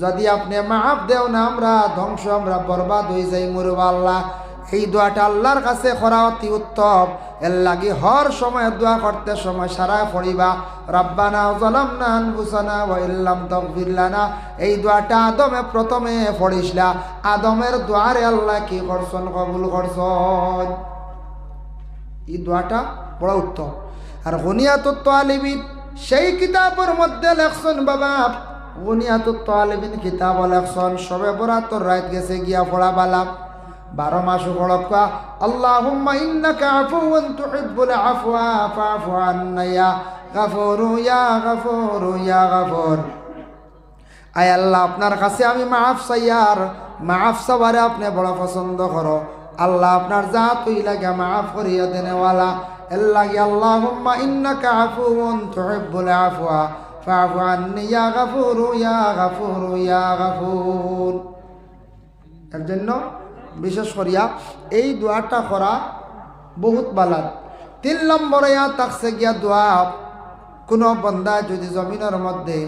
যদি আপনি মাফ দেও না আমরা ধ্বংস, আমরা বরবাদ হয়ে যাই মরব আল্লাহ। এই দোয়াটা আল্লাহর কাছে করা অতি উত্তম। এর লাগি হর সময় দোয়া করতে সময় সারা পড়িবা রব্বানা যালামনা আনফুসানা ওয়া ইল্লাম তাগফির লানা। এই দোয়াটা আদমে প্রথমে পড়িসলা, আদমের দোয়ারে আল্লাহ কি করছেন, কবুল করছেন। এই দোয়াটা বড় উত্তম। আর গুনিয়াতুত তালিবিন সেই কিতাবের মধ্যে লেখছেন বাবা, গুনিয়াতুত তালিবিন কিতাব লেখছেন সবে বরাতর রাত গেছে গিয়া পড়া বালা 12 মাস পড়কা আল্লাহুম্মা ইন্নাকা আফুওয়ান তুহিব্বুল আফওয়া ফাফু আন্না ইয়া গাফুরু ইয়া গাফুরু ইয়া গাফুর। আয় আল্লাহ আপনার কাছে আমি মাফ চাই, আর মাফ চাওয়ারে আপনি বড় পছন্দ করো। আল্লাহ আপনার জাত হই লাগে মাফ করিয়া দেনেওয়ালা। এর লাগে আল্লাহুম্মা ইন্নাকা আফুওয়ান তুহিব্বুল আফওয়া ফাফু আন্নি ইয়া গাফুরু ইয়া গাফুরু ইয়া গাফুর। এর জন্য বিশেষ করিয়া এই দোয়াটা করা বহুত বালাদ। 3 নম্বরে তাকছে গিয়া দোয়া, কোনো বন্দা যদি জমিনের মধ্যে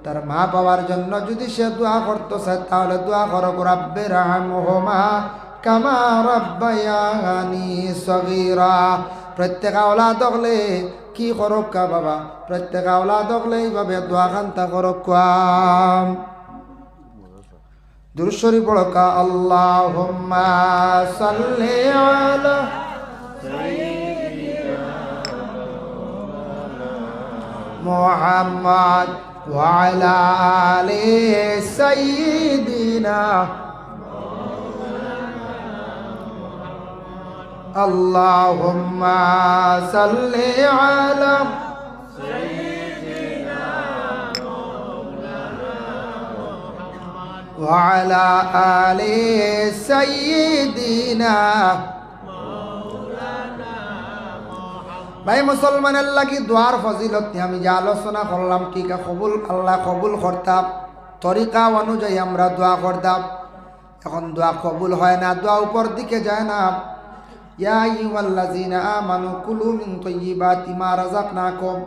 তার মা বাবার জন্য যদি সে দোয়া করতে চায় তাহলে দোয়া করো রাব্বির রহমহুমা কামা রাব্বায়ানি সগীরা। প্রত্যেক আওলাদ হলে কি করক্কা বাবা, প্রত্যেক আওলাদ হলে এইভাবে দোয়া খান্তা করক্কা। দুরূদ শরীফ পড়ো কা আল্লাহুম্মা সাল্লি আলা মুহাম্মদ ওয়া আলা আলি সাইয়্যিদিনা আল্লাহুম্মা সাল্লি আলা ওয়া আলা আলি সাইয়্যিদিনা। ভাই মুসলমানের লাগি দোয়ার ফজিলত নিয়ে আমি যে আলোচনা করলাম কি কবুল আল্লাহ কবুল করতাম, তরিকা অনুযায়ী আমরা দোয়া করতাম। এখন দোয়া কবুল হয় না, দোয়া উপর দিকে যায় না। ইয়া আইয়ুহাল্লাযীনা আমানু কুলু মিন তাইয়্যিবাতি মা রাযাকনাকুম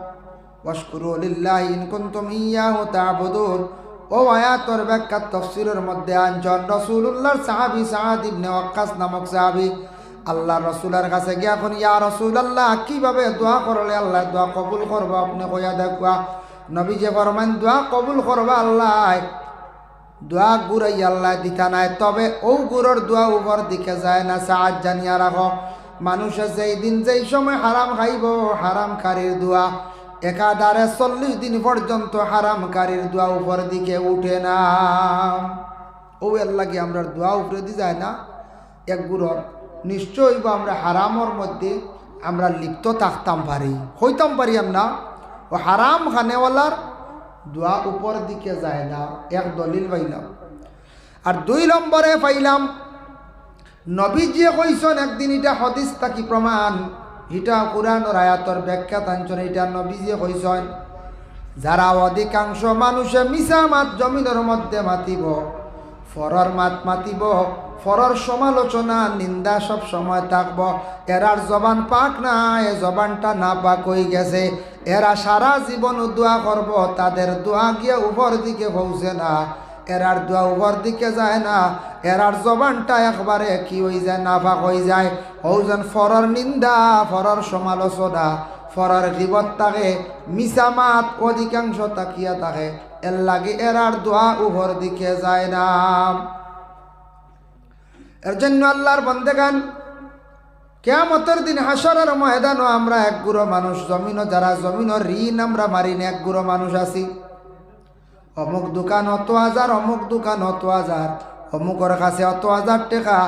ওয়াশকুরু লিল্লাহি ইন কুনতুম ইয়্যাহু তা'বুদুন। ও আয়াতের ব্যাখ্যা তাফসীরের মধ্যে আনজন রাসূলুল্লাহর সাহাবী সাদ ইবনে ওয়াক্কাস নামক সাহাবী আল্লাহ রসুলের কাছে গিয়া এখন ইয়া রাসূলুল্লাহ কিভাবে দোয়া করলে আল্লাহ দোয়া কবুল করবা আপনি কইয়া দেখবা। নবী যে ফরমান দোয়া কবুল করবা আল্লাহ, দোয়া গুড়াই আল্লাহ দিতা নাই, তবে ও গুড়োর দোয়া উপর দিকে যায় না। সাহায্য জানিয়া রাখো, মানুষের যেই দিন যেই সময় হারাম খাইব হারামকারীর দোয়া একাধারে 40 দিন পর্যন্ত হারামকারীর দোয়া উপর দিকে উঠে না। ও আল্লাহ কি আমরা দোয়া উপরে দিয়ে যায় না এক গুড়োর, নিশ্চয়ই বা আমরা হারামর মধ্যে আমরা লিপ্ত থাকতাম পারি, হইতাম পারি আমরা। ও হারাম খানেওয়ালার দোয়া উপর দিকে যায় না, এক দলিল পাইলাম। আর 2 নম্বরে পাইলাম নবী যে কইছেন একদিন, এটা হাদিস থাকি প্রমাণ, এটা কুরআনের আয়াতের ব্যাখ্যা টানছেন, এটা নবী যে কইছেন যারা অধিকাংশ মানুষে মিছা মাত জমিনের মধ্যে মাতিব, ফরর মাত মাতিব, ফরর সমালোচনা নিন্দা সব সময় থাকব, এরার জবান পাক না, এ জবানটা না পাক হয়ে গেছে, এরা সারা জীবন দোয়া করব, তাদের দোয়া গিয়ে উপর দিকে পৌঁছে না, এরার দোয়া উপর দিকে যায় না, এরার জবানটা একবারে কি হয়ে যায়, নাফাক হয়ে যায়। ওজন ফরর নিন্দা, ফরর সমালোচনা, ফরর গীবত থাকে, মিছামাত অধিকাংশ তাকিয়া থাকে, এর লাগে এরার দোয়া উপর দিকে যায় না। এর জন্য আল্লাহর বান্দাগান কিয়ামতের দিন হাসরের ময়দানও আমরা এক গুঁড়ো মানুষ, জমিনও যারা জমিনের ঋণ আমরা মারি না, এক গুঁড়ো মানুষ আছি। অমুক দোকান অত হাজার, অমুক দোকান অত হাজার, অমুকের কাছে অত হাজার টাকা,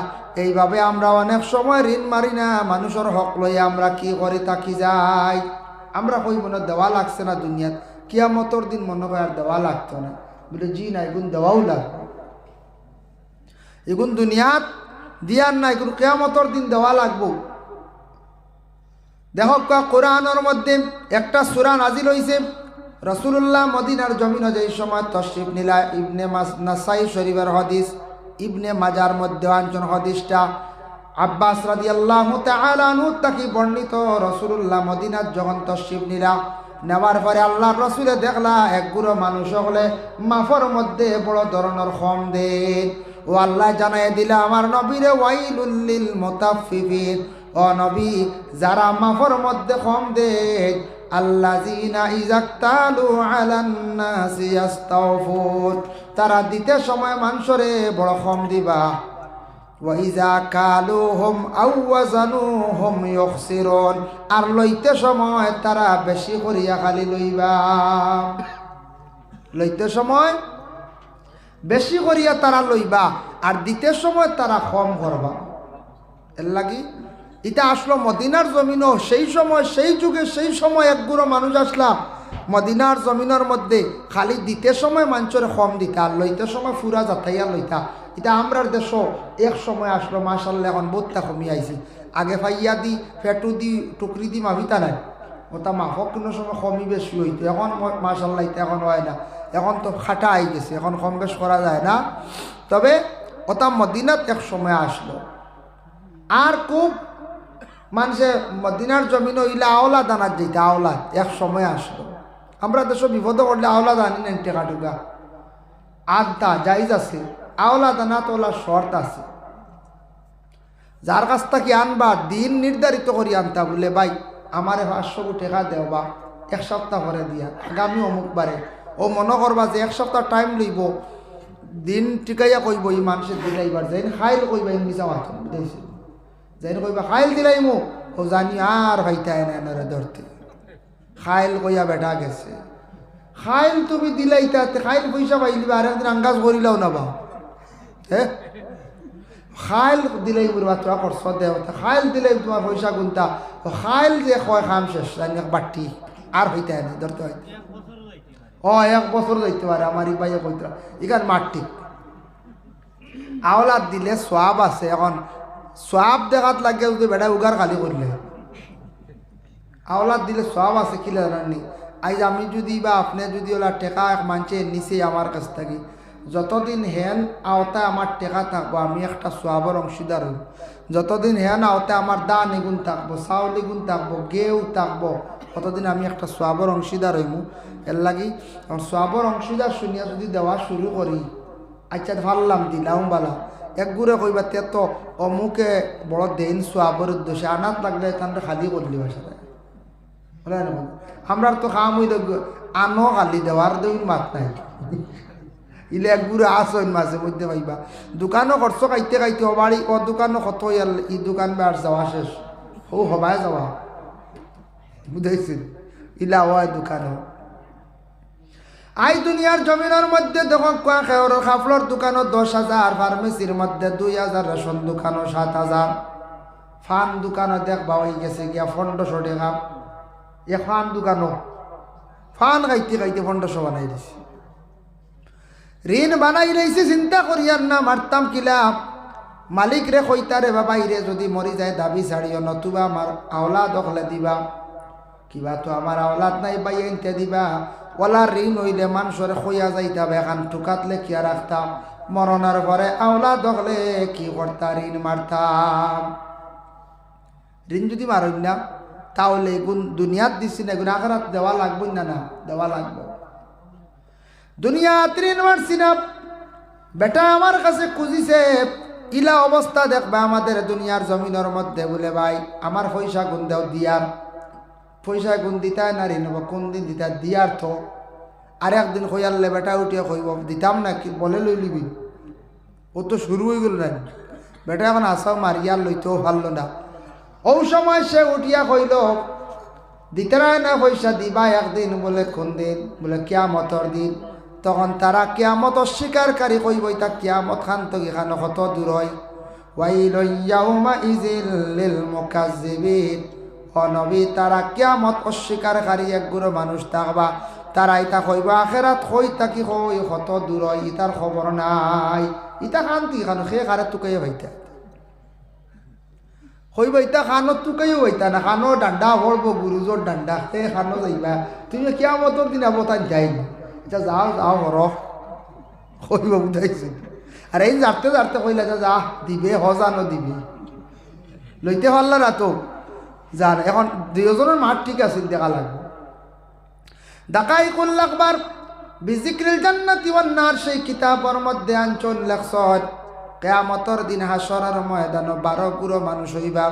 এইভাবে আমরা অনেক সময় ঋণ মারি না, মানুষের হক লইয়া আমরা কি করি তাকি যাই। আমরা কই মনে দেওয়া লাগছে না দুনিয়াত, কিয়ামতের দিন মনে করে আর দেওয়া লাগতো না, বলে জি না এগুন দেওয়াও লাগবে, এগুন দুনিয়াত দিয়ার না, এগুলো কিয়ামতের দিন দেওয়া লাগবো। দেখো কোরআনের মধ্যে একটা সূরা নাজিল হইছে, রাসূলুল্লাহ মদিনার জমিনে যেই সময় তশরিফ নিলা, ইবনে নাসাই শরীফের হাদিস, ইবনে মাজার মধ্যে আনছেন হাদিসটা, আব্বাস রাদিয়াল্লাহু তাআলা আনহু তাকি বর্ণিত, রাসূলুল্লাহ মদিনার যখন তশরিফ নিলা, নেওয়ার পরে আল্লাহর রাসূলে দেখলা এক গুঁড়ো মানুষ হলে মাফর মধ্যে বড় ধরনের কম দেন। ও আল্লাহ জানাই দিলা আমার নবীরে ওয়াইলুল লিল মুতাফফিফিন, ও নবী যারা মাফর মধ্যে কম দেন, আল্লাযিনা ইযাক্তালু আলান নাসি ইস্তাওফুন, তারা দিতে সময় মানুষরে বড় কম দিবা। ওয়া ইযা কালুহুম আও ওয়াজানুহুম ইউখসিরুন, আর লইতে সময় তারা বেশি করিয়া খালি লইবা, লইতে সময় বেশি করিয়া তারা লইবা, আর দিতে সময় তারা কম করবা। এর লাগি এটা আসলো মদিনার জমিনও সেই সময়, সেই যুগে সেই সময় এক গুঁড়ো মানুষ আসলা মদিনার জমিনের মধ্যে, খালি দিতে সময় মানুষের কম দিতা, আর লইতে সময় ফুরা যাতাইয়া লইতা। এটা আমরার দেশও এক সময় আসলো, মাশাআল্লাহ এখন বহুতটা কমি আইছি। আগে ফাইয়া দি ফেটু দি টুকরি দি মাভিতা নাই, ওটা মাফক কোনো সময় কমই বেশি হইতো, এখন মাশাআল্লাহ এটা এখন হয় না, এখন তো খাটা আই গেছে, এখন কম বেশ করা যায় না। তবে ওটা মদিনাত এক সময় আসলো। আর খুব মানুষে মদিনার জমিন হইলে আওলা দানার যেটা আওলাদ এক সময় আসলো। আমরা দেশ বিপদ করলে আওলাদ আনি নেন টেকা টুকা, আদা জাইজ আছে, আওলা দানা তোলা শর্ত আছে। যার কাছ থেকে আনবা দিন নির্ধারিত করি আনতা, বলে ভাই আমারে 500 টাকা দেওবা, এক সপ্তাহ পরে দিয়া আগামী অমুক বারে, ও মনে করবা যে এক সপ্তাহ টাইম লইব, দিন টিকাইয়া কইব ই মানুষের দিলাইবার যাইন খাইল কইবা ইন মিছা মাথা বুঝাইছে যাইন কইবা খাইল দিলাইমু ও জানি আর হইতায় না এনারে ধরতে খাইল কইয়া বেটা গেছে খাইল তুমি দিলাইতাতে খাইল পয়সা পাইলিবা আর একদিন আঙ্গাজ করিলাও না বা হ্যাঁ খাইল দিলাই বুড়া তোরা করছ দেওতা খাইল দিলাই তোমার পয়সা গুনতা ও খাইল যে কয় খাম শেষ জানি এক বাটি আর হইতায় না ধরতে হইতে ও 1 বছর যাইতে পারে আমার এই ভাইয়া কইতরা এখান মাটি আওলাদ দিলে সোয়াব আছে এখন সোয়াব দেখাত লাগে যদি বেটা উগার খালি করলে আওলাদ দিলে সোয়াব আছে কি জানানি আজ আমি যদি বা আপনি যদি ওলা টেকা এক মানছে নিচে আমার কাছ থেকে যতদিন হেন আওতায় আমার টেকা থাকবো আমি একটা সোয়াবর অংশীদার হইব যতদিন হেন আওতায় আমার দান এগুন থাকবো চাউল এগুন থাকবো গেউ থাকবো ততদিন আমি একটা সোয়াবর অংশীদার হইমু এর লাগি সোয়াবর অংশীদার শুনিয়া যদি দেওয়া শুরু করি আচ্ছা ভাবলাম দিলাম বালা এক গুড়ে কইবা তে তো অমুকে বড় দেন সোয়াবর উদ্দেশ্যে আনাত লাগলে তাহলে খালি করলি বাসাতে বলে না আমরা তো খাম হইল আনো খালি দেওয়ার দেউন মাত নাই ইলে এক গুড়ে আসইন মাঝে মধ্যে পাইবা দোকানও খরচ খাইতে খাইতে হবাড়ি ও দোকানও কত ই দোকান বেড় যাওয়া শেষ ও হবাই যাওয়া বুঝাইছিল ইলা হয় দোকানও আই দুনিয়ার জমিনের মধ্যে দেখো কোয়া খেয়র খাফলর দোকানও 10,000 ফার্মেসির মধ্যে 2,000 রেশন দোকানও 7,000 ফান দোকানও দেখবা হয়ে গেছে গিয়া 1500 টাকা এ ফান দোকানও ফান খাইতে খাইতে 1500 বানাই দিছে ঋণ বানাই রয়েছে চিন্তা করিয়ার না মারতাম কিলা মালিক রে কইতারে বাবা ইরে যদি মরি যায় দাবি ছাড়িও নতুবা আমার আওলাদ হলে দিবা কিবা তো আমার আওলাদ নাই বাই এনতে দিবা ওলা ঋণ হইলে মানুষের খইয়া যাইতাম এখন টুকাতলে কিয়া রাখতাম মরণের পরে আওলাদ হলে কি করতা ঋণ মারতাম ঋণ যদি মারই না তাহলে এগুন দুনিয়াত দিছি না এগুন আখরাত দেওয়া লাগবে না না দেওয়া লাগবে দুনিয়াত ঋণ মারছি না বেটা আমার কাছে খুঁজিছে ইলা অবস্থা দেখবা আমাদের দুনিয়ার জমিনের মধ্যে বলে ভাই আমার পয়সা গুণ দেও দিয়ার পয়সা গুণ দিতাই না ঋণ কোন দিন দিতা দিয়ার তো আর একদিন কইয়ারলে বেটা উঠিয়া কইব দিতাম না কি বলে লই লিবি ও তো শুরু হয়ে গেল না বেটা এখন আসাও মারিয়ার লইতেও পারল না ও সময় সে উঠিয়া কইল দিতে না পয়সা দিবা একদিন বলে কোন দিন বলে কিয়ামতর দিন তখন তারা কিয়ামত অস্বীকারী কইব তা কিয়ামত খান তো এখানে কত দূর হয় ওয়াইলুল ইয়াউমাইযিল লিল মুকাজ্জিবিন ও নবী তারা কিয়ামত অস্বীকারী একগুলো মানুষ থাকবা তারা ইতা কইব আখেরাত কই তাকি কই কত দূর হয় ইতার খবর নাই ইতা খান তুই খানো সে কারে তুকাই হইতা কইব ইতা খানত তুকাইও হইতা না খানো ডান্ডা হরব গুরুজোর ডান্ডা সে খানো যাইবা তুমি কিয়ামতর দিন আবতান যাই না এটা যাও যাও হর কইব বুঝাইছে আর এই যাতে যাতে কইলা যা দিবে হজানো দিবে লইতে পারলা না তো জান এখন দুজনের মাঠ ঠিক আছে দেখা লাগবে ডাকাই কুল আকবার বিজিক্রিল জান্নাতি ওয়ান নার সেই কিতাবের মধ্যে আনচন লেখছন কিয়ামতের দিন হাসরের ময়দানে 12 গুরো মানুষ হইবা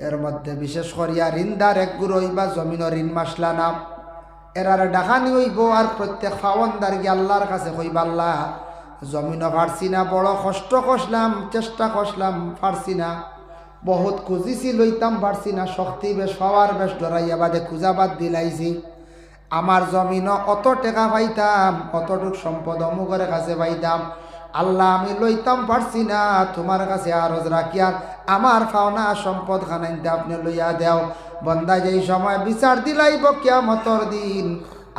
এর মধ্যে বিশেষ করিয়া ঋণদার এক গুরো হইবা জমিনের ঋণ মাসলা না এরার ডাকানি হইব আর প্রত্যেক ফাওয়ানদার গিয়ে আল্লাহর কাছে কইবা আল্লাহ জমিনও পারছি না বড় কষ্ট করলাম চেষ্টা করলাম পারছি না বহুত খুঁজিছি লইতাম পারছি না শক্তি বেশ পাওয়ার বেশ ডরাইয়া বাদে খুঁজাবাদ দিলাইছি আমার জমিনও অত টাকা পাইতাম অতটুক সম্পদ অমুকের কাছে পাইতাম আল্লাহ আমি লইতাম পারছি না তোমার কাছে আরজ রাখিয়া আমার পাওনা সম্পদ খানাইতে আপনি লইয়া দেও বন্দা যেই সময় বিচার দিলাইব কিয়ামতের দিন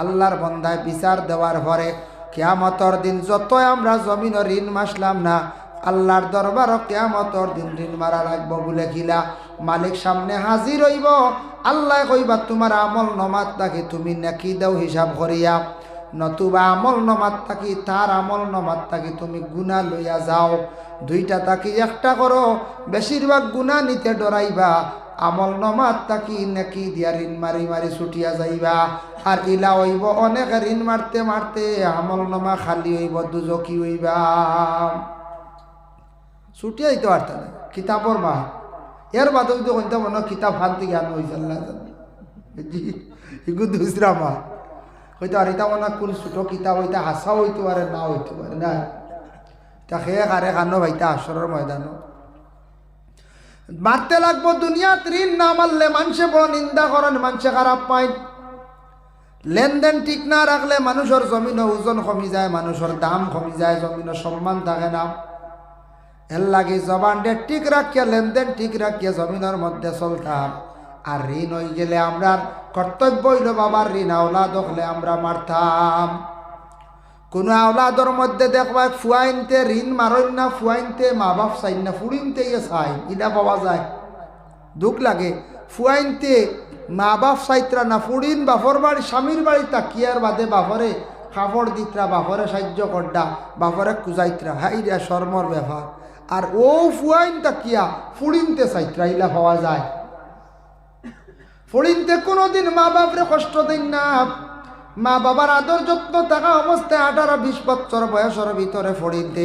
আল্লাহর বন্দায় বিচার দেওয়ার পরে কিয়ামতের দিন যতই আমরা জমিনের ঋণ মাসলাম না আল্লাহর দরবার কিয়ামতের দিন ঋণ মারা লাগবো বলে খিলা মালিক সামনে হাজির হইব আল্লাহ কইবা তোমার আমল নমাজ থাকি তুমি নাকি দাও হিসাব করিয়া নতুবা আমল নমাজ থাকি তার আমল নমাজ থাকি তুমি গুনাহ লইয়া যাও দুইটা থাকি একটা করো বেশিরভাগ গুনাহ নিতে ডরাইবা আমল নমাজ থাকি নাকি দিয়া ঋণ মারি মারি ছুটিয়া যাইবা আর ইলা হইব অনেক ঋণ মারতে মারতে আমল নমা খালি হইব দুজকি হইবা ছুটিয়া দিতে পারত না কিতাবর মা এর বাদে যদি কইতে মনে কিতাব ফান্তি জ্ঞান হয়েছে আল্লাহ জি এগু দুসরা মা হয়তো আর এটা মনে কোন ছোটো কিতাব হইতে হাসা হইতে পারে না হইতে পারে না তা খেয়ে কারে কানো ভাইতা আসরের ময়দানো মারতে লাগবো। দুনিয়াত ঋণ না মারলে মানুষে বড় নিন্দা করেন, মানুষে খারাপ পায়। লেনদেন ঠিক না রাখলে মানুষের জমিন ওজন কমি যায়, মানুষের দাম কমি যায়, জমিনের সম্মান থাকে না। এর লাগে জবান ডে ঠিক রাখিয়া, লেনদেন ঠিক রাখিয়া জমিনের মধ্যে চলতাম। আর ঋণ হয়ে গেলে আমরা কর্তব্য হইল বাবার ঋণ আওলাদ হলে আমরা মারতাম। কোনো আওলাদর মধ্যে দেখবা ফুয়াইনতে ঋণ মারইন না, ফুয়াইনতে মা বাপ চাইন না, ফুড়িনতে ইয়ে চাই, ইটা পাওয়া যায়। দুঃখ লাগে ফুয়াইনতে মা বাপ চাইতরা না, ফুড়িন বাপর বাড়ি স্বামীর বাড়ি তাকিয়ার বাদে বাপরে কাপড় দিতরা, বাপরে সাহায্য করডা, বাপরে কুজাইতরা, হাই রে শর্মর ব্যাপার। আর ও ফুয়াইন তাকিয়া ফুড়িনতে চাইতরা, ইলা পাওয়া যায়। ফুড়িনতে কোনোদিন মা বাপরে কষ্ট দেন না, মা বাবার আদর যত্ন থাকা অবস্থায় 18-20 বছর বয়সের ভিতরে ফড়িনতে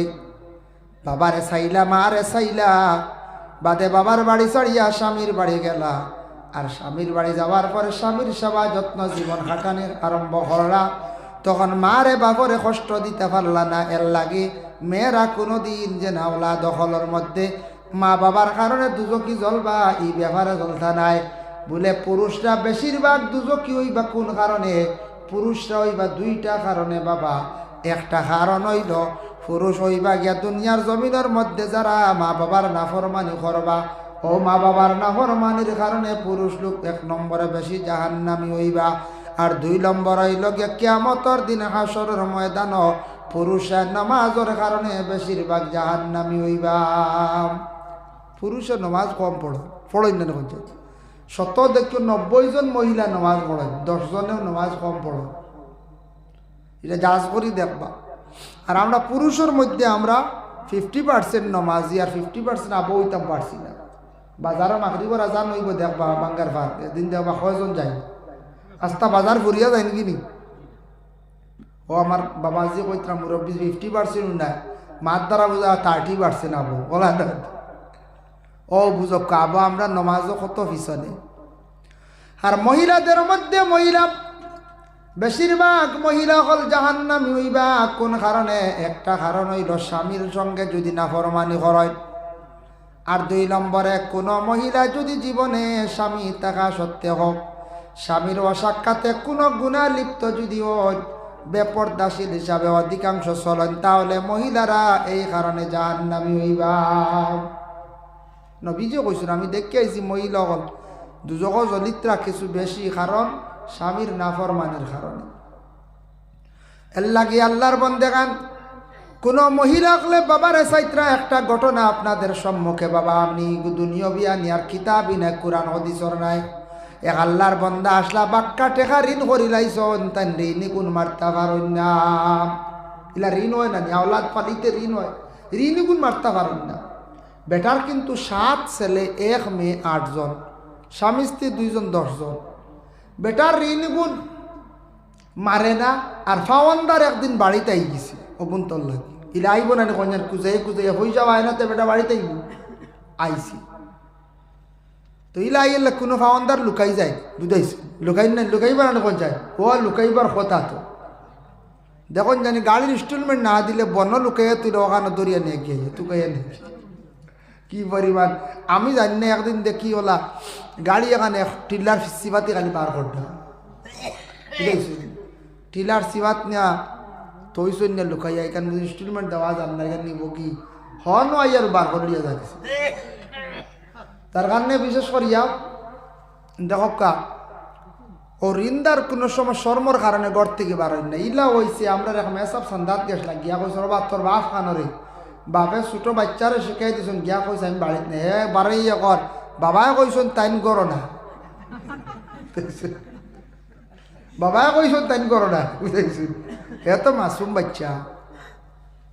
বাবারে চাইলা, মারে চাইলা, বাদে বাবার বাড়ি ছাড়িয়া স্বামীর বাড়ি গেলা। আর স্বামীর বাড়ি যাওয়ার পরে স্বামীর সেবা যত্ন জীবন কাটানোর আরম্ভ করলা। তখন মারে বাপরে কষ্ট দিতে পারলা না। এর লাগে মেয়েরা কোনোদিন যে নাওলা দখলের মধ্যে মা বাবার কারণে দুজকি জ্বলবা, এই ব্যাপারে জ্বলতা নাই। বলে পুরুষরা বেশিরভাগ দুজকি হইবা কোন কারণে? পুরুষরা হইবা দুইটা কারণে বাবা। একটা কারণ হইল পুরুষ হইবা গিয়া দুনিয়ার জমিনের মধ্যে যারা মা বাবার নাফরমানি করবা, ও মা বাবার নাফরমানির কারণে পুরুষ লোক 1 নম্বরে বেশি জাহান্নামী হইবা। আর 2 নম্বর হইল গিয়া কিয়ামতের দিন হাসরের ময়দান পুরুষের নামাজের কারণে বেশিরভাগ জাহান্নামী হইবা। পুরুষের নামাজ কম পড়েন না, শত দেখো 90 জন মহিলা নামাজ পড়েন, 10 জনেও নামাজ কম পড়েন। এটা জাজ করি দেখবা। আর আমরা পুরুষের মধ্যে আমরা 50% নামাজি আর 50% আবু হইতাম পারছি না। বাজারে মাগরিবের আজান হইব দেখবা বাঙ্গার ভাত, এদিন দেখবা কয়জন যাই আস্তা বাজার ঘুরিয়া যায় নাকি? ও আমার বাবাজি কইতাম মুরব্বী 50% নাই, মার দ্বারা বোঝা 30% আবু বলা। ও বুঝো কাবা আমরা নমাজও কত পিছনে। আর মহিলাদের মধ্যে মহিলা বেশিরভাগ মহিলা হল জাহান্নামী হইবা। কোন কারণে? একটা কারণ হইল স্বামীর সঙ্গে যদি নাফরমানি করেন। আর 2 নম্বরে কোনো মহিলা যদি জীবনে স্বামী থাকা সত্ত্বেও হোক স্বামীর অসাক্ষাতে কোনো গুনাহ লিপ্ত যদি হয়, বেপরদাশীল হিসাবে অধিকাংশ চলেন, তাহলে মহিলারা এই কারণে জাহান্নামী হইবা। নবীজিও কইছেন, আমি দেখে আইছি মহিলা হল দুজক জলিত্রা কিছু বেশি, কারণ স্বামীর নাফরমানির কারণে। এর লাগে আল্লাহর বন্দেগান কোন মহিলা হলে বাবার চাইত্রা একটা ঘটনা আপনাদের সম্মুখে বাবা আমি দুনিয়বী নিয়ার কিতাবই নাই, কোরআন হাদিসর নাই। এক আল্লাহর বন্দা আসলা বাক্কা টেকা ঋণ করিলাইছন, তাই ঋণই কোন মারতা পারেন না। ইলা ঋণ হয় না, আওলাদ পালিতে ঋণ হয়, ঋণই কোন মারতা পারেন না। বেটার কিন্তু 7 ছেলে 1 মেয়ে 8 জন, স্বামী স্ত্রী 2 জন 10 জন। বেটার ঋণ গুণ মারে না। আর ফাওয়ান্দার একদিন বাড়িতে আই গেছে অগুন্তর লাগে, ইলা আইব না কন্যার কুজাই কুজাই হয়ে যাওয়া হয় না, তো বেটা বাড়িতে আইব আইসি। তো ইলা আইলে কোনো ফাওয়ান্দার লুকাই যায়, বুঝাইছে লুকাই না, লুকাইবার না কোন যায়, ও লুকাইবার কথা। তো দেখুন জানি গাড়ির ইনস্টলমেন্ট না দিলে বন লুকাইয়া তুই ওখানে দরিয়া নিয়ে গিয়ে তুকাইয়া নিয়ে কি পরিমাণ। আমি জানি না, একদিন দেখি ওলা গাড়ি এখানে টিলার সিবাতি খালি পার করতে, টিলার সিবাত নেওয়া তৈসন নিয়ে লুকাইয়া এখানে ইনস্টলমেন্ট দেওয়া যান না, এখানে নিব কি হন আর বার করিয়া যাচ্ছে। তার কারণে বিশেষ করিয়া দেখা ও ঋণদার কোনো সময় শর্মর কারণে ঘর থেকে বার হয় না। ইলা হয়েছে আমরা এখন এসব সন্ধ্যাত গেছিলাম, গিয়া কইস বাপ তোর বাপ খানরে, বাপে ছোটো বাচ্চারে শিখাই দিয়েছেন, গিয়া কইস আমি বাড়িতে নেই, হে বাড়াইয়া কর, বাবাই কইসন তাইন করো না, বাবাই কইসন তাইন করো না, বুঝাইছি। হে তো মাসুম বাচ্চা,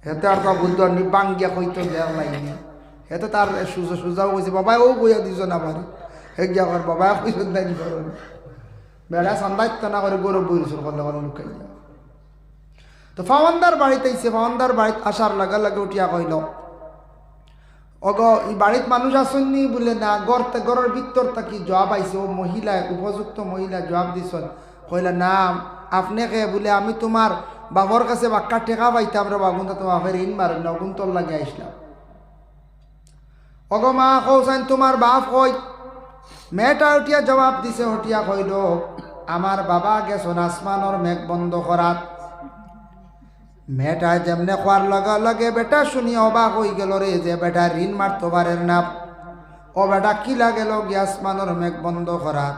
হেতে আর তো বুদ্ধ নিবাং গিয়া কইতো দেওয়া লাইনি, হে তো তার সুজাও কইছে, বাবাই ও বইয়া দিছ না আমার, হে গিয়া কর বাবাই কইসন তাইন করো না। বেড়া সন্ধ্যায়িত না করে গৌরব বইছিল কলে কলে লুকাইয়া। তো ফাওয়ান্দার বাড়িতে আইছে, ফাওয়ান্দার বাড়িতে আসার লাগে লাগে উঠিয়া কইল, অগ এই বাড়িত মানুষ আসেননি বলে না, ঘরের ভিতর থাকি জবাব আইছে। ও মহিলা উপযুক্ত মহিলা জবাব দিছ, কইলা না আপনি কে? বলে আমি তোমার বাবার কাছে বাক্কা টেকা পাইতাম রে বাবুন, তো তোমার ঋণ মারেন না, গুণ তোর লাগে আসলাম। অগো মা কৌসাইন তোমার বাপ কই? মেয়েটা উঠিয়া জবাব দিছে, উঠিয়া কইল আমার বাবা গেছন আসমানোর মেঘ বন্ধ করাত। মেয়েটা যেমনে খোয়ার লগে লগে বেটা শুনি অবাক হয়ে গেল রে, যে বেটা ঋণ মারতে পারেন না। ও বেটা কি লাগেল গিয়ে আসমানোর মেঘ বন্ধ করাত?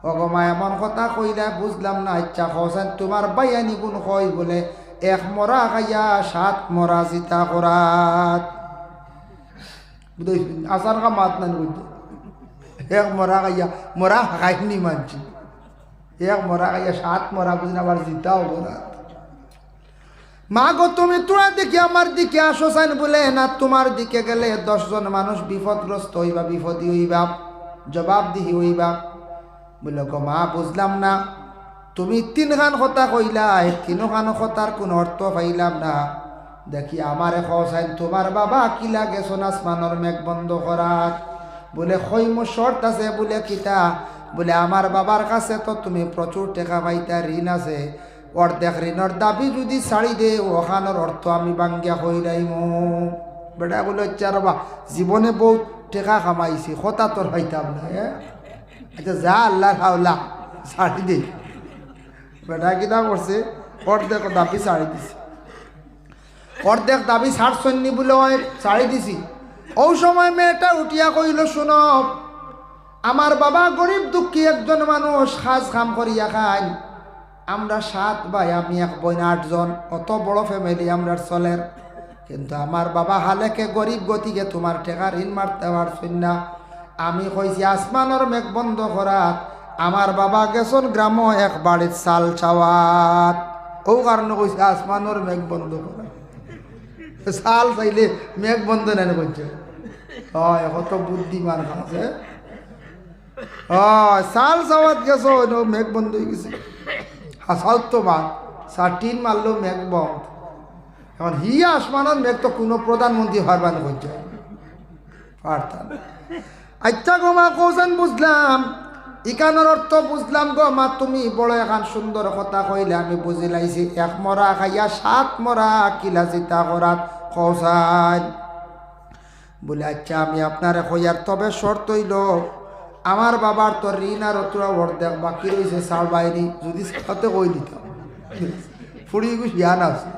অগমা এমন কথা কইলে বুঝলাম না। ইচ্ছা কৌসাইন তোমার বাইয়ানি গুণ কই বলে এক মরা খাইয়া 7 মরা জিতা করাত। আসার কা মাত না বুঝতে, এক মরা খাইয়া মরা খাইনি মানছি, এক মরা খাইয়া 7 মরা বুঝিনা আবার জিতাও করাত। মা গো তুমি তোরা দিকে আমার দিকে আসো চাইন বলে না, তোমার দিকে গেলে 10 জন মানুষ বিপদগ্রস্ত হইবা, বিপদী হইবা, জবাবদিহি হইবা। বলে গো মা বুঝলাম না, তুমি 3 খান কথা কইলা, 3 খান কথার কোন অর্থ পাইলাম না। দেখি আমারে কৌসাইন তোমার বাবা কি লাগে আসমানোর মেঘ বন্ধ করাত? বলে খৈম শর্ত আছে। বলে কিতা? বলে আমার বাবার কাছে তো তুমি প্রচুর টাকা পাইতা, ঋণ আছে, অর্ধেক ঋণের দাবি যদি ছাড়ি দে ওখানোর অর্থ আমি বাঙ্গিয়া হইলাইম। বেটা বলে আচ্ছা রবা, জীবনে বহুত টাকা কামাইছি, কথা তোর পাইতাম না। আচ্ছা যা আল্লাহ হাওলা ছাড়ি দে। বেটা কিতা করছে, অর্ধেক দাবি ছাড়ি দিছে। অর্ধেক দাবি ছাড়ছন্নি বলে ছাড়ি দিছি। ওই সময় মেয়েটা উঠিয়া কইল শুনো, আমার বাবা গরিব দুঃখী একজন মানুষ, কাজ কাম করিয়া খাই। আমরা 7 ভাই, আমি 1 বোন, 8 জন, অত বড় ফ্যামিলি আমরা চলের। কিন্তু আমার বাবা হালেকে গরিব গতিকে তোমার টাকা ঋণ মারতে পারছেন না। আমি কইছি আসমানোর মেঘ বন্ধ করাত, আমার বাবা গেছন গ্রাম এক বাড়ির চাল চাওয়াত। ও কারণে কইছে আসমানোর মেঘ বন্ধ করা। চাল চাইলে মেঘ বন্ধ নেন করছে। হয় কত বুদ্ধিমান আছে। চাল চাওয়াত গেছ মেঘ বন্ধ হয়ে গেছে। হাসাও তো মা 4 মারলো মেঘ বন্ধ। এখন হিয়া আসমানের মেঘ তো কোনো প্রধানমন্ত্রী হারবান করছে পারতাম। আচ্ছা গো মা কৌসান বুঝলাম, ইকানোর অর্থ বুঝলাম গো মা, তুমি বড় এখন সুন্দর কথা কইলে আমি বুঝি লাইছি। 1 মরা খাইয়া 7 মরা কিলা চিতা করাত কৌসান। বলে আচ্ছা আমি আপনারে কইয়ার, তবে শর্ত হইল আমার বাবার তো ঋণ আর তোরা অর্ধেক বাকি রয়েছে চাল বাইরি, যদি সাথে কই দিতাম ফুড়ি জ্ঞান আছে।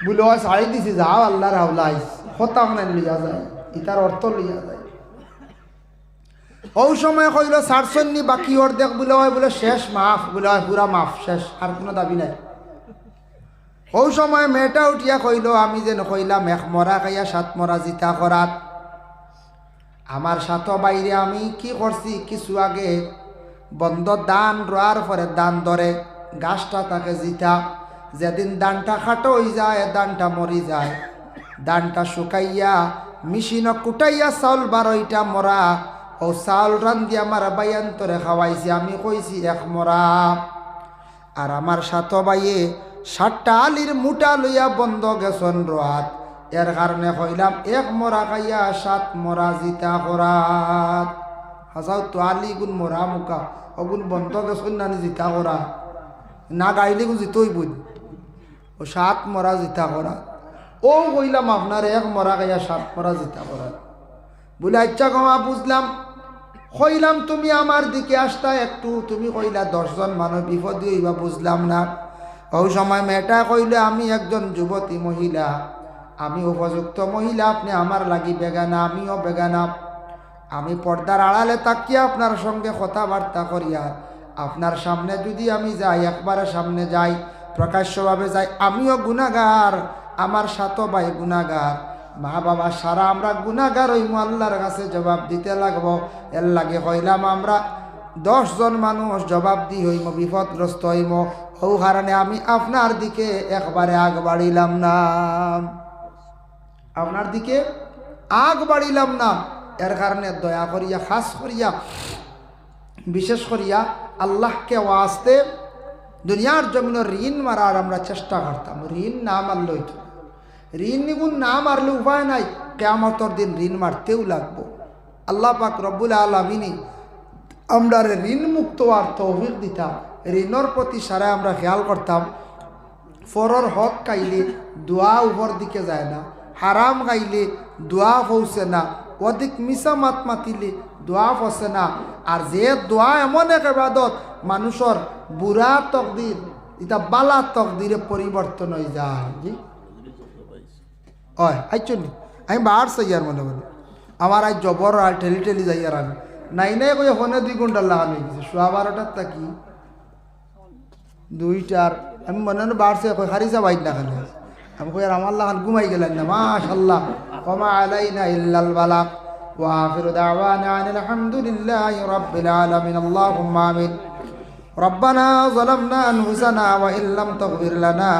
বলে হয় ছাড়ি দিছি, যাও আল্লাহর হাওলা আইস, হতা মানে লইয়া যায়, ইটার অর্থ লইয়া যায়। ওই সময় কইল ছাড়ছন্নি বাকি অর্ধেক, বলে হয় বলে শেষ মাফ, বলে হয় পুরা মাফ শেষ, আর কোনো দাবি নাই। ওই সময় মেয়েটা উঠিয়া কইল আমি যেন কইলাম 1 মরা খাইয়া 7 মরা জিতা করাত। আমার সাথে বাইরে আমি কি করছি, কিছু আগে বন্ধ ধান রোয়ার পরে ধান ধরে গাছটা তাকে জিতা, যেদিন ধানটা খাটো হয়ে যায়, ধানটা মরি যায়, ধানটা শুকাইয়া মেশিন কুটাইয়া চাউল 12টা মরা, ও চাউল রান্ধি আমার বাইয়ান্তরে খাওয়াইছি। আমি কইছি 1 মরা। আর আমার সাথে বাইয়ে 7টা আলির মুটা লইয়া বন্ধ গেছন রোয়াত, এর কারণে কইলাম 1 মরা খাইয়া 7 মরা জিতা করাত। হাসাও তো আলি গুণ মরা মুখা অগুন বন্ধ গেছন না জিতা করা না, গাইলে গু জিতই বুঝ, ও 7 মরা জিতা করা। ও কইলাম আপনার 1 মরা খাইয়া 7 মরা জিতা করা। বলে আচ্ছা গমা বুঝলাম। কইলাম তুমি আমার দিকে আসতা একটু, তুমি কইলা 10 জন মানুষ বিপদী হইবা, বুঝলাম না। ওই সময় মেয়েটা কইলে আমি একজন যুবতী মহিলা, আমি উপযুক্ত মহিলা, আপনি আমার লাগি বেগানা, আমিও বেগানা। আমি পর্দার আড়ালে তাকিয়ে আপনার সঙ্গে কথাবার্তা করিয়া আপনার সামনে যদি আমি যাই, একবারে সামনে যাই, প্রকাশ্যভাবে যাই, আমিও গুনাহগার, আমার সাথে ভাই গুনাহগার, মা বাবা সারা আমরা গুনাহগার হইমু, আল্লাহর কাছে জবাব দিতে লাগবো। এর লাগে হইলাম আমরা 10 জন মানুষ জবাব দি হইম, বিপদগ্রস্ত হইম। ও কারণে আমি আপনার দিকে একবারে আগ বাড়িলাম না, আপনার দিকে আগ বাড়িলাম না। এর কারণে দয়া করিয়া, খাস করিয়া, বিশেষ করিয়া আল্লাহকে ওয়াস্তে দুনিয়ার জমিনের ঋণ মারার আমরা চেষ্টা করতাম। ঋণ না মারলে হইতো, ঋণ নিগুণ না মারলে উপায় নাই, কিয়ামতের দিন ঋণ মারতেও লাগবো। আল্লাহ পাক রব্বুল আলামিন আমরা ঋণ মুক্ত আর তৌফিক দিতাম। ঋণর প্রতি সারা আমরা খেয়াল করতাম। ফরর হক খাইলে দোয়া উপর দিকে যায় না, হারাম খাইলে দোয়া পৌঁছে না, অধিক মিশা মাত মাতিলে দোয়া পৌঁছে না। আর যে দোয়া এমন এক ইবাদত মানুষের বুড়া তকদির এটা বালা তকদিরে পরিবর্তন হয়ে যায়। জি হয় আইচনি আমি বার চাইয়ার মনে মনে আমার আজ জবর আর ঠেলি ঠেলি যাই আর আমি নাই নাই কই ফোনে 2 ঘন্টা লাগানো হয়ে গেছে। 12:15 থাকি 2টার আমি মনে মনে বাড়ছে কই হারিসা বাইক না খালি আমি কই আর আমার লাগান ঘুমাই গেলেন না। মাশাআল্লাহ ওমা আলাইনা ইল্লাল বালাগ ওয়া আখিরু দাওয়ানা আনিল হামদুলিল্লাহি রাব্বিল আলামিন। আল্লাহুম্মা আমিন। রব্বানা যালামনা আনফুসানা ওয়া ইল্লাম তাগফির লানা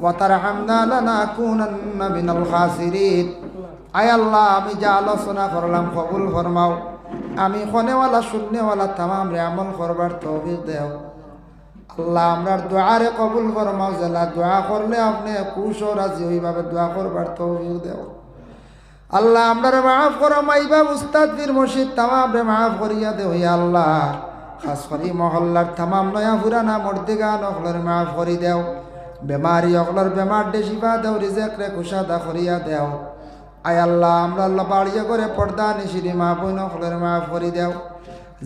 ওয়া তারহামনা লানাকুনান্না মিনাল খাসিরিন। আয় আল্লাহ, আমি যা আলোচনা করলাম কবুল ফরমাও। আমি খনেওয়ালা শূন্যওয়ালা তামাম রে আমল করবার তৌফিক দেও। আল্লাহ আমরার দোয়ারে কবুল ফরমাও। জেলা দোয়া করলে আপনি খুশ ও রাজি ওইভাবে দোয়া করবার তৌফিক দেও। আল্লাহ আমরারে মাফ করো। মাইবা উস্তাদ পীর মুর্শিদ তামাম রে মাফ করিয়া দেও। ইয়া আল্লাহ খাস করি মহল্লার তামাম নয়া পুরানা মর্দিগান অকলর মাফ করি দেও। বেমারি অকলর বেমার দে শিফা দেও। রিজেক রে কুশাদা করিয়া দেও। আয় আল্লাহ আমরা আল্লাহ বাড়িয়ে করে পর্দা নিশিরি মা বোন অকলর মাফ করি দেও।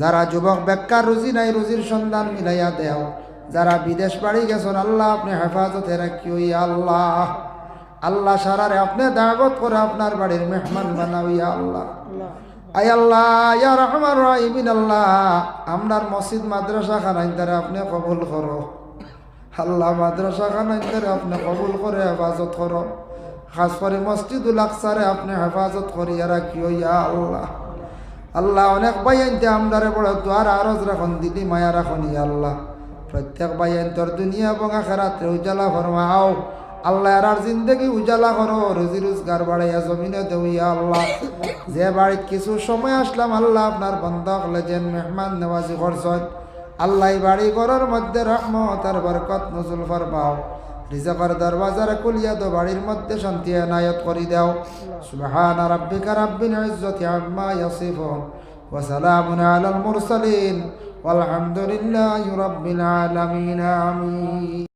যারা যুবক বেকার রুজি নাই রুজির সন্ধান মিলাইয়া দেও। যারা বিদেশ বাড়ি গেছেন আল্লাহ আপনি হেফাজতে রাখিও। ইয়া আল্লাহ আল্লাহ সারারে আপনি দাওয়াত করে আপনার বাড়ির মেহমান বানাও। ইয়া আল্লাহ আয় আল্লাহ ইয়া রহমান রহিমিন। আল্লাহ আমরার মসজিদ মাদ্রাসা খানাইন্দারে আপনি কবুল করো। আল্লাহ মাদ্রাসা খানাইন্দারে আপনি কবুল করে হেফাজত করো। খাস করে মসজিদুল আকসারে আপনি হেফাজত করিয়া রাখিও। ইয়া আল্লাহ আল্লাহ অনেক বাইনতে আমদারে বড় দোয়ার আরজ রাখন দিদি মায়া রাখন। ইয়া আল্লাহ প্রত্যেক বাইন তোর দুনিয়া এবং আখিরাতে উজালা ফরমাও। আল্লাহ আর জিন্দগি উজালা করো। রুজি রোজগার বাড়াইয়া জমিনে দেও। ইয়া আল্লাহ যে বাড়িতে কিছু সময় আসলাম আল্লাহ আপনার বন্ধ হলে যেন মেহমান নেওয়াজি করছেন আল্লাহ বাড়ি ঘরের মধ্যে রহমত আর বরকত নজুল ফরমাও। রিজকের দরওয়াজারে খুলিয়া দো। বাড়ির মধ্যে শান্তি এনায়েত করি দাও। সুবহানা রাব্বিকা রাব্বিল ইজ্জাতি আম্মা ইয়াসিফুন ওয়া সালামুন আলাল মুরসালিন ওয়ালহামদুলিল্লাহি রাব্বিল আলামিন। আমিন।